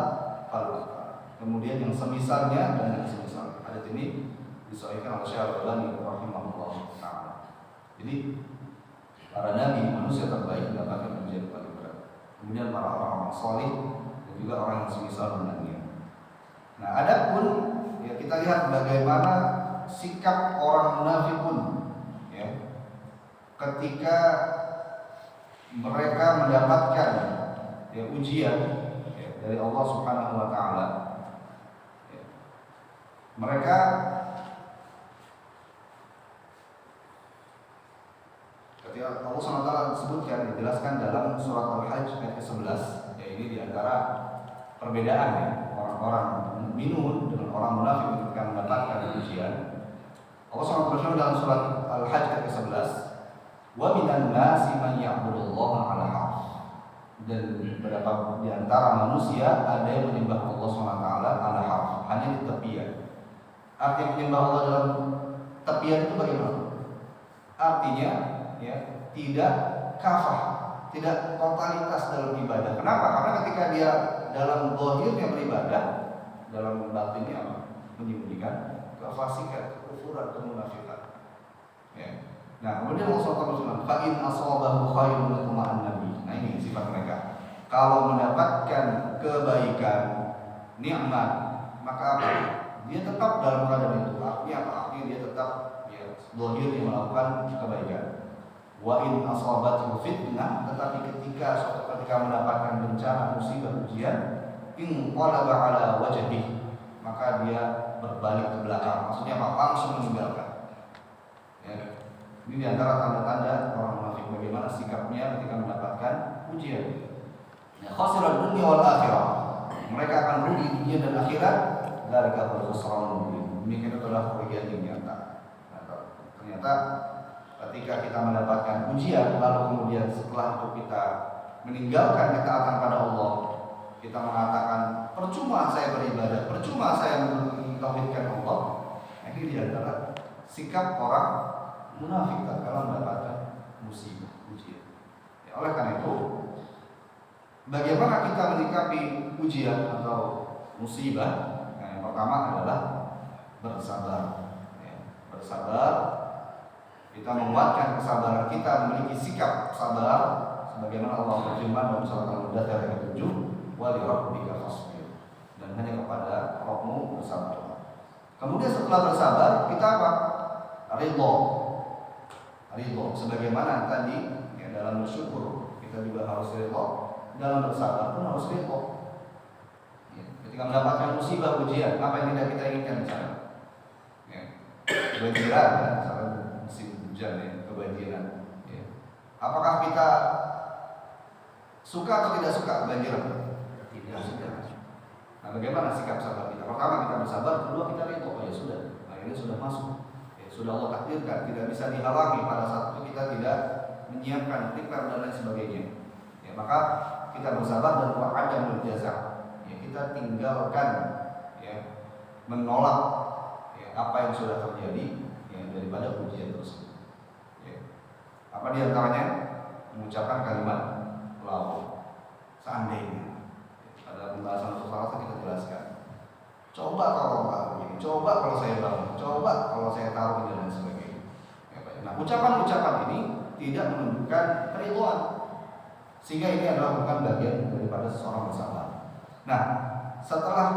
kemudian yang semisalnya dan yang semisal. Hadis ini disahihkan oleh Syekh Al-Albani rahimahullah taala. Jadi para nabi, manusia terbaik, mendapatkan ujian paling berat. Kemudian para orang-orang saleh, juga orang yang semisal dengannya. Nah, adapun ya kita lihat bagaimana sikap orang munafikun ya ketika mereka mendapatkan ya ujian ya, dari Allah Subhanahu wa taala. Ya. Mereka ketika Allah SWT sebutkan dijelaskan dalam surat Al-Hajj ayat ke-11 ya, ini diantara perbedaan ya, orang-orang mukminun dengan orang munafik ketika mendapatkan ujian. Allah SWT berfirman dalam surat Al-Hajj ayat ke-11, wa minan nasi man ya'budullaha 'ala harf. Dan beberapa di antara manusia ada yang menyembah Allah SWT 'ala harf, hanya di tepian. Arti menyembah Allah dalam tepian itu bagaimana? Artinya ya, tidak kafah, tidak totalitas dalam ibadah. Kenapa? Karena ketika dia dalam zahirnya beribadah, dalam batinnya apa? Menyembunyikan kefasikan, kekufuran, kemunafikan. Ya. Nah, kemudian Allah SWT berfirman, fa in asabahu khairun latma'anna nabi. Nah, ini sifat mereka. Kalau mendapatkan kebaikan, nikmat, maka apa? Dia tetap dalam keadaan itu. Artinya apa? Artinya dia tetap ya, zahirnya melakukan kebaikan. Wa in asabathu fitnah, tetapi ketika mendapatkan bencana, musibah, ujian, in qalaba ala wajhihi, maka dia berbalik ke belakang. Maksudnya apa? Langsung meninggalkan. Ya. Ini diantara tanda-tanda orang munafik bagaimana sikapnya ketika mendapatkan ujian. Ya, khasiran dunya wal akhirah. Mereka akan rugi dunia dan akhirat. Dzalika huwal khusranul mubin. Demikian adalah kerugian yang nyata. Ternyata ketika kita mendapatkan ujian, lalu kemudian setelah itu kita meninggalkan ketaatan pada Allah, kita mengatakan percuma saya beribadah, percuma saya mentauhidkan Allah. Ini diantara sikap orang munafik tatkala mendapatkan musibah, ujian. Ya, oleh karena itu, bagaimana kita menyikapi ujian atau musibah? Nah, yang pertama adalah bersabar. Ya, bersabar. Kita menguatkan kesabaran kita, memiliki sikap sabar sebagaimana Allah berfirman dalam surat Al-Mudaththir ayat 7, wa li rabbika fasbir. Dan hanya kepada Rabbmu bersabar. Kemudian setelah bersabar, kita apa? Ridho. Sebagaimana tadi ya, dalam bersyukur kita juga harus ridho, dalam bersabar pun harus ridho. Ya, ketika mendapatkan musibah ujian, apa yang tidak kita inginkan misalnya? Ya, kebanjiran, ya, misalnya musim hujan ya, kebanjiran. Ya. Apakah kita suka atau tidak suka kebanjiran? Tidak suka. Nah, bagaimana sikap sabar kita? Pertama kita bersabar, kedua kita ridho. Oh ya sudah, akhirnya sudah masuk. Sudah Allah takdirkan, tidak bisa dihalangi. Pada saat itu kita tidak menyiapkan prepare dan lain sebagainya. Ya, maka kita bersabar dan wa'adamul jaza. Ya, kita tinggalkan ya, menolak ya, apa yang sudah terjadi ya, daripada ujian tersebut. Ya. Apa diantaranya? Mengucapkan kalimat lau. Seandainya. Pada pembahasan sosial kita jelaskan. Coba kalau enggak begini, coba kalau saya bangun, coba kalau saya taruh ini dan sebagainya. Ya, nah, ucapan-ucapan ini tidak menunjukkan keriduan, sehingga ini adalah bukan bagian daripada seseorang bersabar. Nah, setelah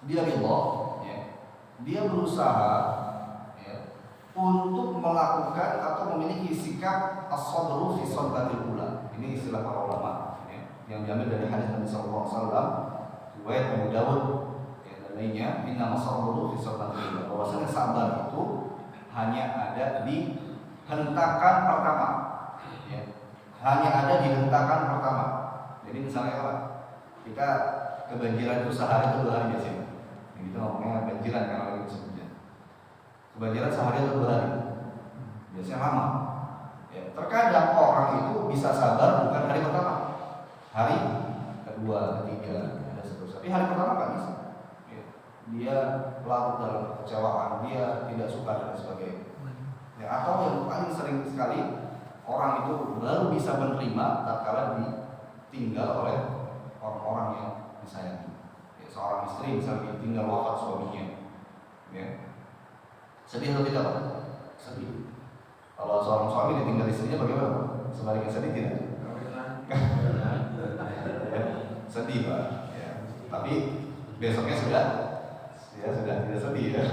dia ridho, ya, dia berusaha ya, untuk melakukan atau memiliki sikap as-sabru fi sabbatil ula. Ini istilah para ulama ya, yang diambil dari hadis Nabi sallallahu alaihi wasallam riwayat Abu Dawud lainnya, inna masabru fi sabbatil ula. Bahwasanya sabar itu hanya ada di hentakan pertama. Ya. Hanya ada di hentakan pertama. Jadi misalnya apa? Kita kebanjiran itu sehari atau 2 hari biasanya. Nah, kita ngomongnya banjiran kalau lagi musim hujan. Kebanjiran sehari atau 2 hari. Biasanya lama. Ya. Terkadang orang itu bisa sabar bukan hari pertama, hari kedua, ketiga, dan seterusnya. Tapi hari pertama nggak bisa. Dia larut dalam kekecewaan, dia tidak suka dan sebagainya. Ya, atau yang paling sering sekali orang itu baru bisa menerima tatkala ditinggal oleh orang-orang yang disayangi. Ya, seorang istri misalnya ditinggal wafat suaminya, ya. Sedih atau tidak? Sedih. Kalau seorang suami ditinggal istrinya bagaimana? Sebaliknya sedih tidak? Sedih. sedih Pak. Ya. Tapi besoknya sudah tidak sedih ya.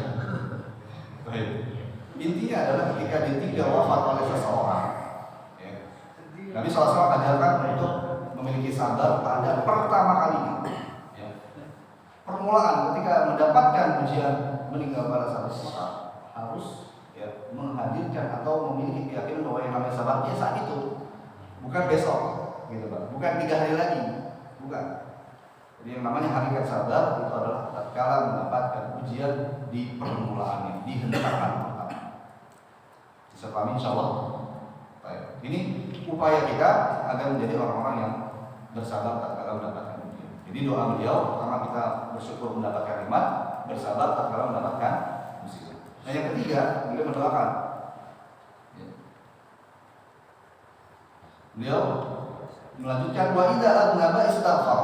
Baik. Intinya adalah ketika ditinggal wafat oleh seseorang, ya, Nabi SAW ajarkan untuk memiliki sabar pada pertama kalinya. Ya. Permulaan ketika mendapatkan ujian meninggal pada saat seseorang harus ya, menghadirkan atau memiliki keyakinan bahwa yang namanya sabar ya saat itu, bukan besok, gitu Pak. Bukan 3 hari lagi, bukan. Jadi yang namanya hakikat sabar itu adalah tatkala mendapatkan ujian di permulaannya, di hentakan pertama. Bisa pahami insyaallah. Baik. Ini upaya kita agar menjadi orang-orang yang bersabar tatkala mendapatkan ujian. Jadi doa beliau pertama kita bersyukur mendapatkan nikmat, bersabar tatkala mendapatkan musibah. Nah yang ketiga beliau mendoakan. Beliau melanjutkan wa idza adnaba istaghfar.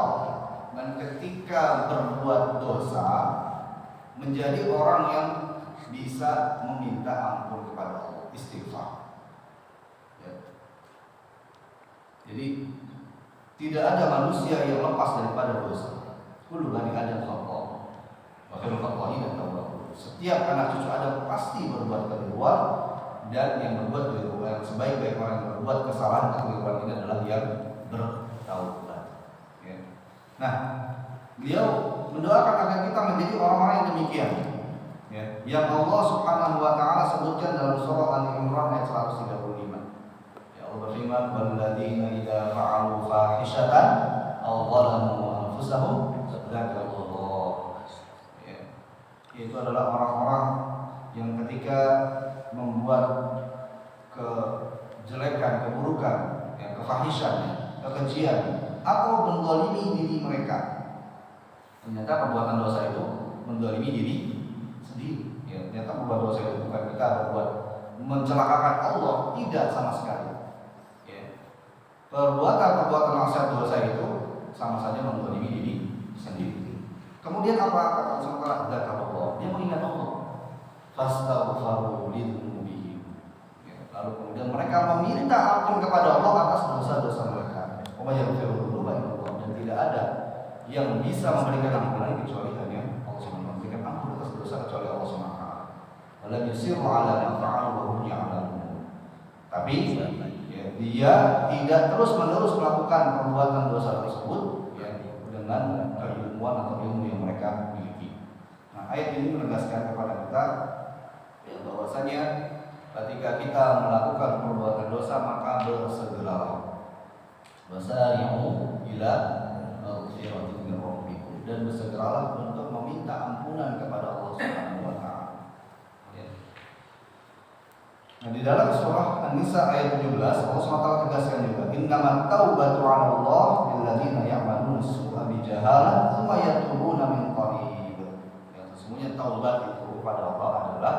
Dan ketika berbuat dosa menjadi orang yang bisa meminta ampun kepada Allah, istighfar. Ya. Jadi tidak ada manusia yang lepas daripada dosa. Kullu bani Adam khata'. Wa khairul khata'in at-tawwabun. Setiap anak cucu Adam pasti berbuat keliruan, dan yang berbuat keliruan, sebaik-baik orang yang berbuat kesalahan keliruan ini adalah yang bertaubat. Nah, beliau mendoakan agar kita menjadi orang-orang yang demikian, ya, yang Allah Subhanahu wa taala sebutkan dalam surah Al-Imran ayat 135. Ya Allah berfirman, "Walladzina idza fa'alu fahishatan aw zalamu anfusahum dzakarullah." Ya. Itu adalah orang-orang yang ketika membuat kejelekan, keburukan, ya, kefahisan, kekejian, atau mendolimi diri mereka. Ternyata perbuatan dosa itu mendolimi diri sendiri. Ya, ternyata perbuatan dosa itu bukan kita berbuat mencelakakan Allah, tidak sama sekali. Ya. Perbuatan maksiat dosa itu sama saja mendolimi diri sendiri. Kemudian apa kata Allah? Allah. Dia mengingat Allah. Fastaghfiru lidzunubihim. Ya, lalu kemudian mereka meminta ampun kepada Allah atas dosa-dosa mereka. Dan tidak ada yang bisa memberikan ampunan kecuali hanya Allah SWT. Memberikan ampun atas dosa kecuali Allah SWT. Walam yusiru ala ma fa'alu wa hum ya'lamun. Tapi ya, dia tidak terus-menerus melakukan perbuatan dosa tersebut ya, dengan keilmuan atau ilmu yang mereka miliki. Nah, ayat ini menegaskan kepada kita ya, bahwasanya ketika kita melakukan perbuatan dosa maka bersegeralah. Wasari'u ila maghfiratin min rabbikum, dan bersegeralah untuk meminta ampunan kepada Allah Subhanahu wa taala. Ya. Nah, di dalam surah An-Nisa ayat 17 Allah SWT tegaskan juga, innamat taubatu 'ala Allah lil ladzina ya'maluna as-su'a bi jahalah tsumma yatubuna min qarib. Ya, sesungguhnya taubat itu kepada Allah adalah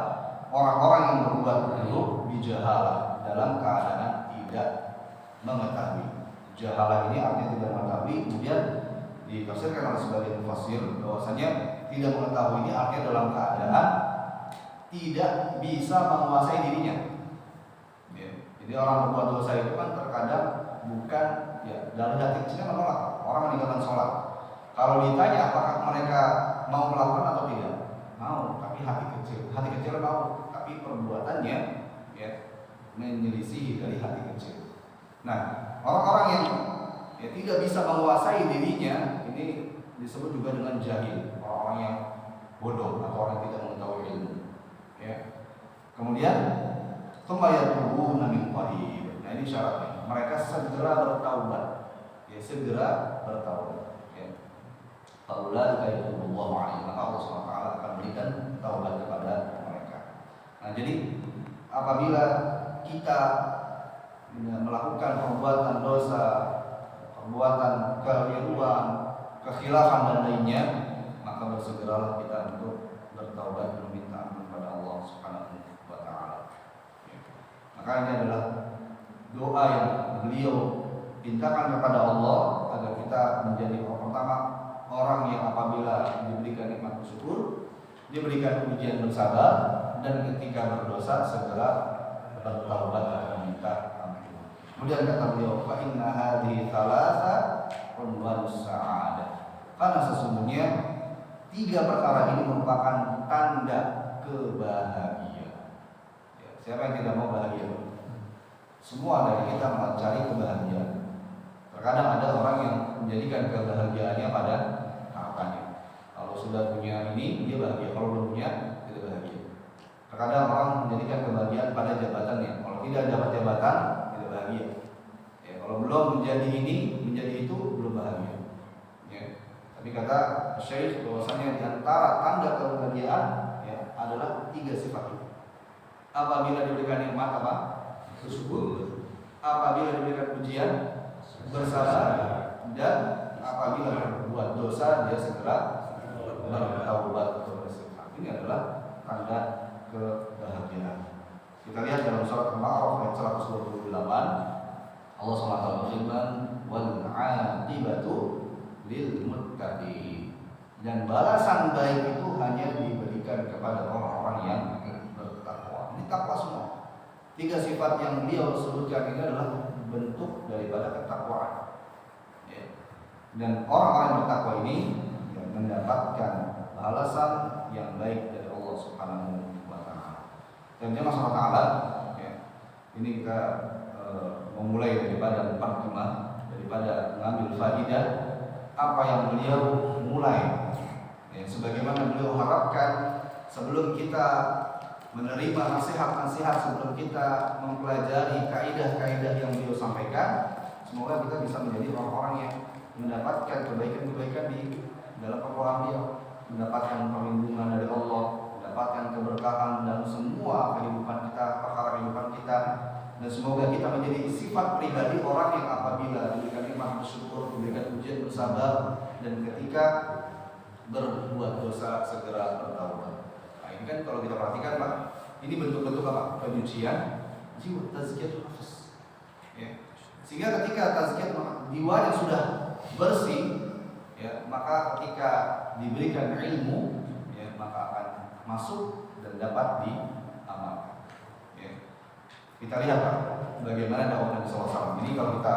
orang-orang yang berbuat buruk bi jahalah, dalam keadaan tidak mengetahui. Jahalah ini artinya tidak mengetahui, kemudian ditafsirkan oleh sebagian mufassir bahwasanya tidak mengetahui ini artinya dalam keadaan tidak bisa menguasai dirinya. Ya. Jadi orang berbuat dosa itu kan terkadang bukan ya, dari hati kecilnya menolak. Orang meninggalkan sholat. Kalau ditanya apakah mereka mau melakukan atau tidak, mau, tapi hati kecil mau, tapi perbuatannya ya menyelisihi dari hati kecil. Nah, orang-orang yang ya, tidak bisa menguasai dirinya ini disebut juga dengan jahil, orang-orang yang bodoh atau orang yang tidak mengetahui ilmu. Ya. Kemudian tumayatubuna min qarib. Nah, ini syaratnya. Mereka segera bertaubat. Ya, segera bertaubat. Ya. Faulaika yatubullahu alaihim. Maka Allah SWT akan berikan taubat kepada mereka. Nah, jadi apabila kita melakukan perbuatan dosa, perbuatan keliruan, kekhilafan dan lainnya, maka bersegeralah kita untuk bertaubat dan meminta ampun kepada Allah Subhanahu wa taala. Maka ini adalah doa yang beliau mintakan kepada Allah agar kita menjadi orang pertama, orang yang apabila diberikan nikmat bersyukur, diberikan ujian bersabar, dan ketika berdosa segera bertaubat dan meminta. Kemudian kata beliau, fa inna hadhihi thalatha unwanus sa'adah. Karena sesungguhnya 3 perkara ini merupakan tanda kebahagiaan. Ya, siapa yang tidak mau bahagia? Semua dari kita mencari kebahagiaan. Terkadang ada orang yang menjadikan kebahagiaannya pada hartanya. Kalau sudah punya ini, dia bahagia. Kalau belum punya, tidak bahagia. Terkadang orang menjadikan kebahagiaan pada jabatannya. Kalau tidak dapat jabatan, tidak bahagia. Ya, kalau belum menjadi ini, menjadi itu, belum bahagia. Ya. Tapi kata Syekh bahwasanya di antara tanda kebahagiaan ya, adalah 3 sifat itu. Apabila diberikan nikmat apa? Bersyukur. Apabila diberikan ujian, bersabar. Dan apabila berbuat dosa, dia segera bertaubat atau beristighfar. Ini adalah tanda kebahagiaan. Kita lihat dalam surat Al-A'raf ayat 128, Allah SWT berfirman, wal 'aqibatu lil muttaqin. Dan balasan baik itu hanya diberikan kepada orang-orang yang bertakwa. Ini takwa semua. 3 sifat yang beliau sebutkan ini adalah bentuk daripada ketakwaan. Ya. Dan orang-orang yang bertakwa ini yang mendapatkan balasan yang baik dari Allah Subhanahu wa taala. Dan jemaah Allah taala ya. Ini kita memulai daripada muqaddimah, daripada mengambil faidah apa yang beliau mulai. Ya, sebagaimana beliau harapkan sebelum kita menerima nasihat-nasihat, sebelum kita mempelajari kaidah-kaidah yang beliau sampaikan, semoga kita bisa menjadi orang-orang yang mendapatkan kebaikan-kebaikan di dalam perbuatan beliau, mendapatkan perlindungan dari Allah, mendapatkan keberkahan dalam semua kehidupan kita, perkara kehidupan kita, dan semoga kita menjadi sifat pribadi orang yang apabila diberikan nikmat bersyukur, diberikan ujian bersabar, dan ketika berbuat dosa segera bertaubat. Nah, ini kan kalau kita perhatikan Pak, ini bentuk-bentuk apa? Penyucian jiwa, tazkiyatun nafs. Ya. Sehingga ketika tazkiyat jiwanya sudah bersih, ya, maka ketika diberikan ilmu, ya, maka akan masuk dan dapat diamalkan. Ya. Kita lihat Pak, bagaimana dakwah Nabi SAW. Ini kalau kita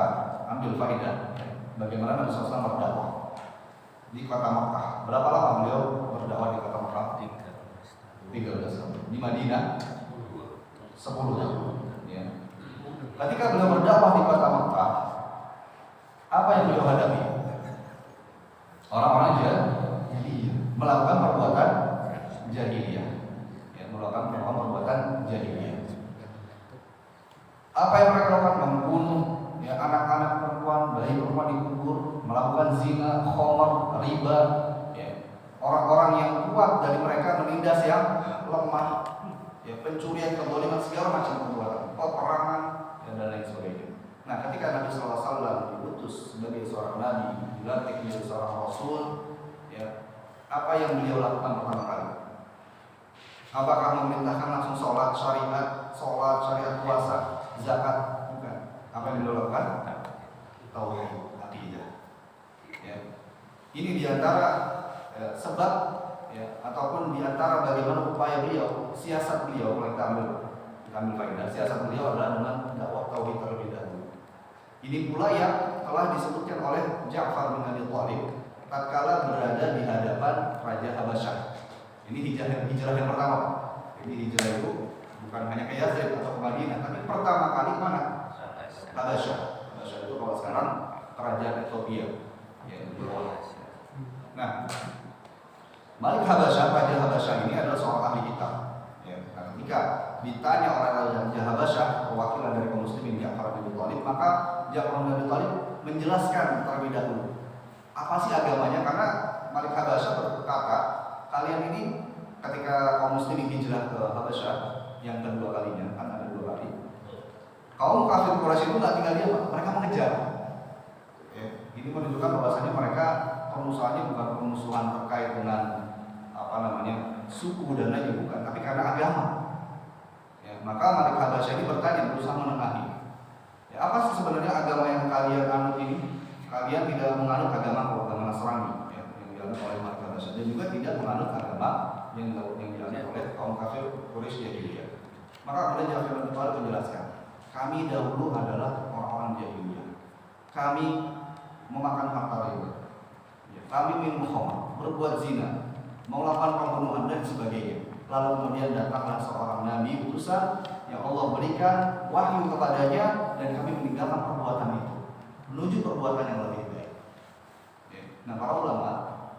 ambil faedah, ya, bagaimana Nabi SAW berdakwah di kota Makkah. Berapa lama beliau berdakwah di kota Makkah? 13 tahun. Di Madinah 10 tahun. Ya. Ketika beliau berdakwah di kota Makkah, apa yang beliau hadapi? Orang-orang jahiliyah melakukan perbuatan jahiliyah. Ya, melakukan perbuatan jahiliyah. Apa yang mereka lakukan? Membunuh ya, anak-anak perempuan, bayi perempuan dikubur, melakukan zina, khamar, riba. Ya. Orang-orang yang kuat dari mereka menindas yang lemah, ya, pencurian, kezaliman, segala macam perbuatan, peperangan, dan lain sebagainya. Nah, ketika Nabi SAW diutus sebagai seorang nabi, dilantik menjadi seorang rasul, ya, apa yang beliau lakukan pertama kali? Apakah memerintahkan langsung sholat syariat puasa, zakat? Bukan. Apa yang beliau lakukan? Tauhid, akidah. Ya. Ini diantara sebab ya, ataupun diantara bagaimana upaya beliau, siasat beliau, kalau kita ambil faedah, siasat beliau adalah dengan dakwah tauhid terlebih dahulu. Ini pula yang telah disebutkan oleh Ja'far bin Abi Thalib tatkala berada di hadapan Raja Habasyah. Ini hijrah yang pertama. Jadi hijrah itu bukan hanya ke Yazid atau ke Madinah, tapi pertama kali mana? Habasyah. Habasyah itu kalau sekarang kerajaan Ethiopia. Ya, nah, Malik Habasyah, Raja Habasyah ini adalah seorang ahli kitab. Ya, ketika ditanya oleh Raja Habasyah, perwakilan dari kaum muslimin Ja'far bin Abi Thalib, maka Ja'far bin Abi Thalib menjelaskan terlebih dahulu apa sih agamanya, karena Malik Habasyah berkata, kalian ini ketika kaum muslimin hijrah ke Habasyah yang kedua kalinya, kan ada 2 kali, kaum kafir Quraisy itu nggak tinggal diam, mereka mengejar. Ya, ini menunjukkan bahwasanya mereka permusuhannya bukan permusuhan terkait dengan suku dan lainnya, bukan, tapi karena agama. Ya, maka Malik Habasyah ini bertanya, berusaha menengahi. Ya, apa sih sebenarnya agama yang kalian anut ini? Kalian tidak menganut agama Nasrani, ya, yang dianut oleh Malik Habasyah, dan juga tidak menganut agama yang dianut oleh kaum kafir Quraisy jahiliyah. Maka kemudian Ja'far bin Abi Thalib menjelaskan, kami dahulu adalah orang-orang jahiliyah. Kami memakan harta riba, ya, kami minum khamr, berbuat zina, melakukan pembunuhan dan sebagainya. Lalu kemudian datanglah seorang nabi utusan yang Allah berikan wahyu kepadanya dan kami meninggalkan perbuatan itu menuju perbuatan yang lebih baik. Ya. Nah, para ulama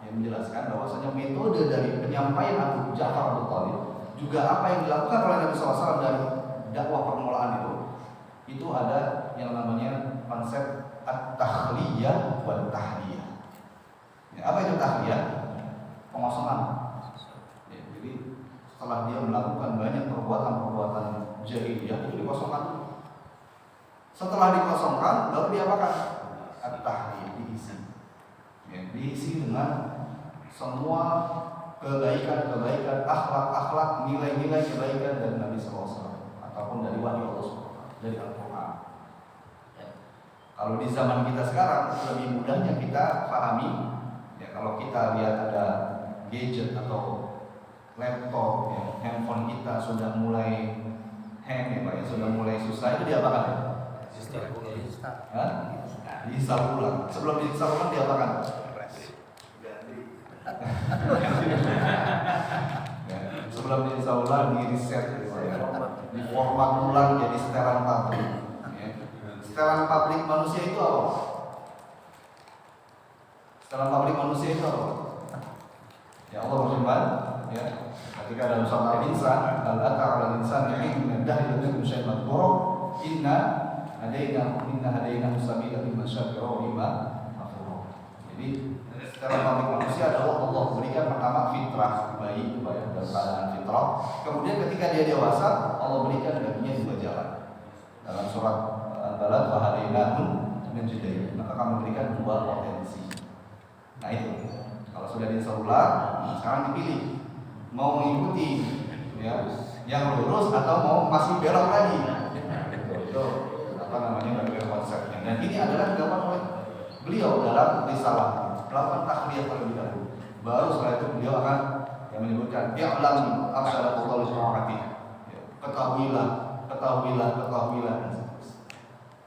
yang menjelaskan bahwasanya metode dari penyampaian Abu Ja'far Abu Thalib juga apa yang dilakukan oleh Nabi SAW dari dakwah permulaan itu ada yang namanya konsep at-takhliyah wal tahliyah. Ya, apa itu tahliyah? Pengosongan. Ya, jadi setelah dia melakukan banyak perbuatan-perbuatan jahiliyah itu dikosongkan dulu. Setelah dikosongkan baru diapakan? At-tahliyah, diisi. Ya, diisi dengan semua kebaikan-kebaikan, akhlak-akhlak, nilai-nilai kebaikan dari Nabi SAW ataupun dari wahyu Allah SWT, dari Al-Quran. Ya. Kalau di zaman kita sekarang lebih mudahnya kita pahami. Ya, kalau kita lihat ada gadget atau laptop, ya, handphone kita sudah mulai hang, ya Pak, ya, sudah mulai susah, itu diapakan? Diinstal ulang. Sebelum diinstal ulang diapakan? Ya, sebelum diinstal ulang di reset, di format ulang jadi setelan pabrik. Ya. Setelan pabrik manusia itu apa? Setelan pabrik manusia itu apa? Ya Allah berfirman, ya, ketika dalam surat Al-Insan, al-ata 'alal insani min ad-dahri lam yakun syai'an madhkura, inna hadainahu sabila imma syakira wa imma kafura. Jadi setelan pabrik manusia adalah Allah berikan pertama fitrah bayi dalam keadaan fitrah. Kemudian ketika dia dewasa, Allah berikan baginya dua jalan. Dalam surat Al-Balad wa hadainahu najdain, maka kami berikan dua potensi. Nah itu, kalau sudah diinstal ulang, sekarang dipilih mau mengikuti ya yang lurus atau mau masih belok lagi. Itu apa namanya bagian konsepnya. Dan ini adalah dilakukan oleh beliau dalam risalah, melakukan takhliyah terlebih dahulu. Baru setelah itu beliau akan yang menyebutkan i'lam afsala qawl syar'ati. Ketahuilah.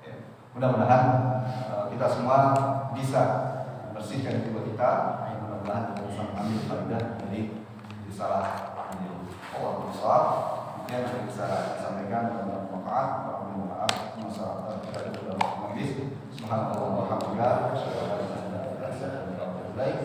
Ya. Mudah-mudahan kita semua bisa bersihkan jiwa kita. Mudah-mudahan kita bisa mengambil faedah dari risalah beliau. Allah besar yang bisa disampaikan dalam manfaat. Maaf masalah kita sudah habis. Subhanallah wa bihamdihi. Asyhadu an la ilaha illa anta astaghfiruka wa atubu ilaik.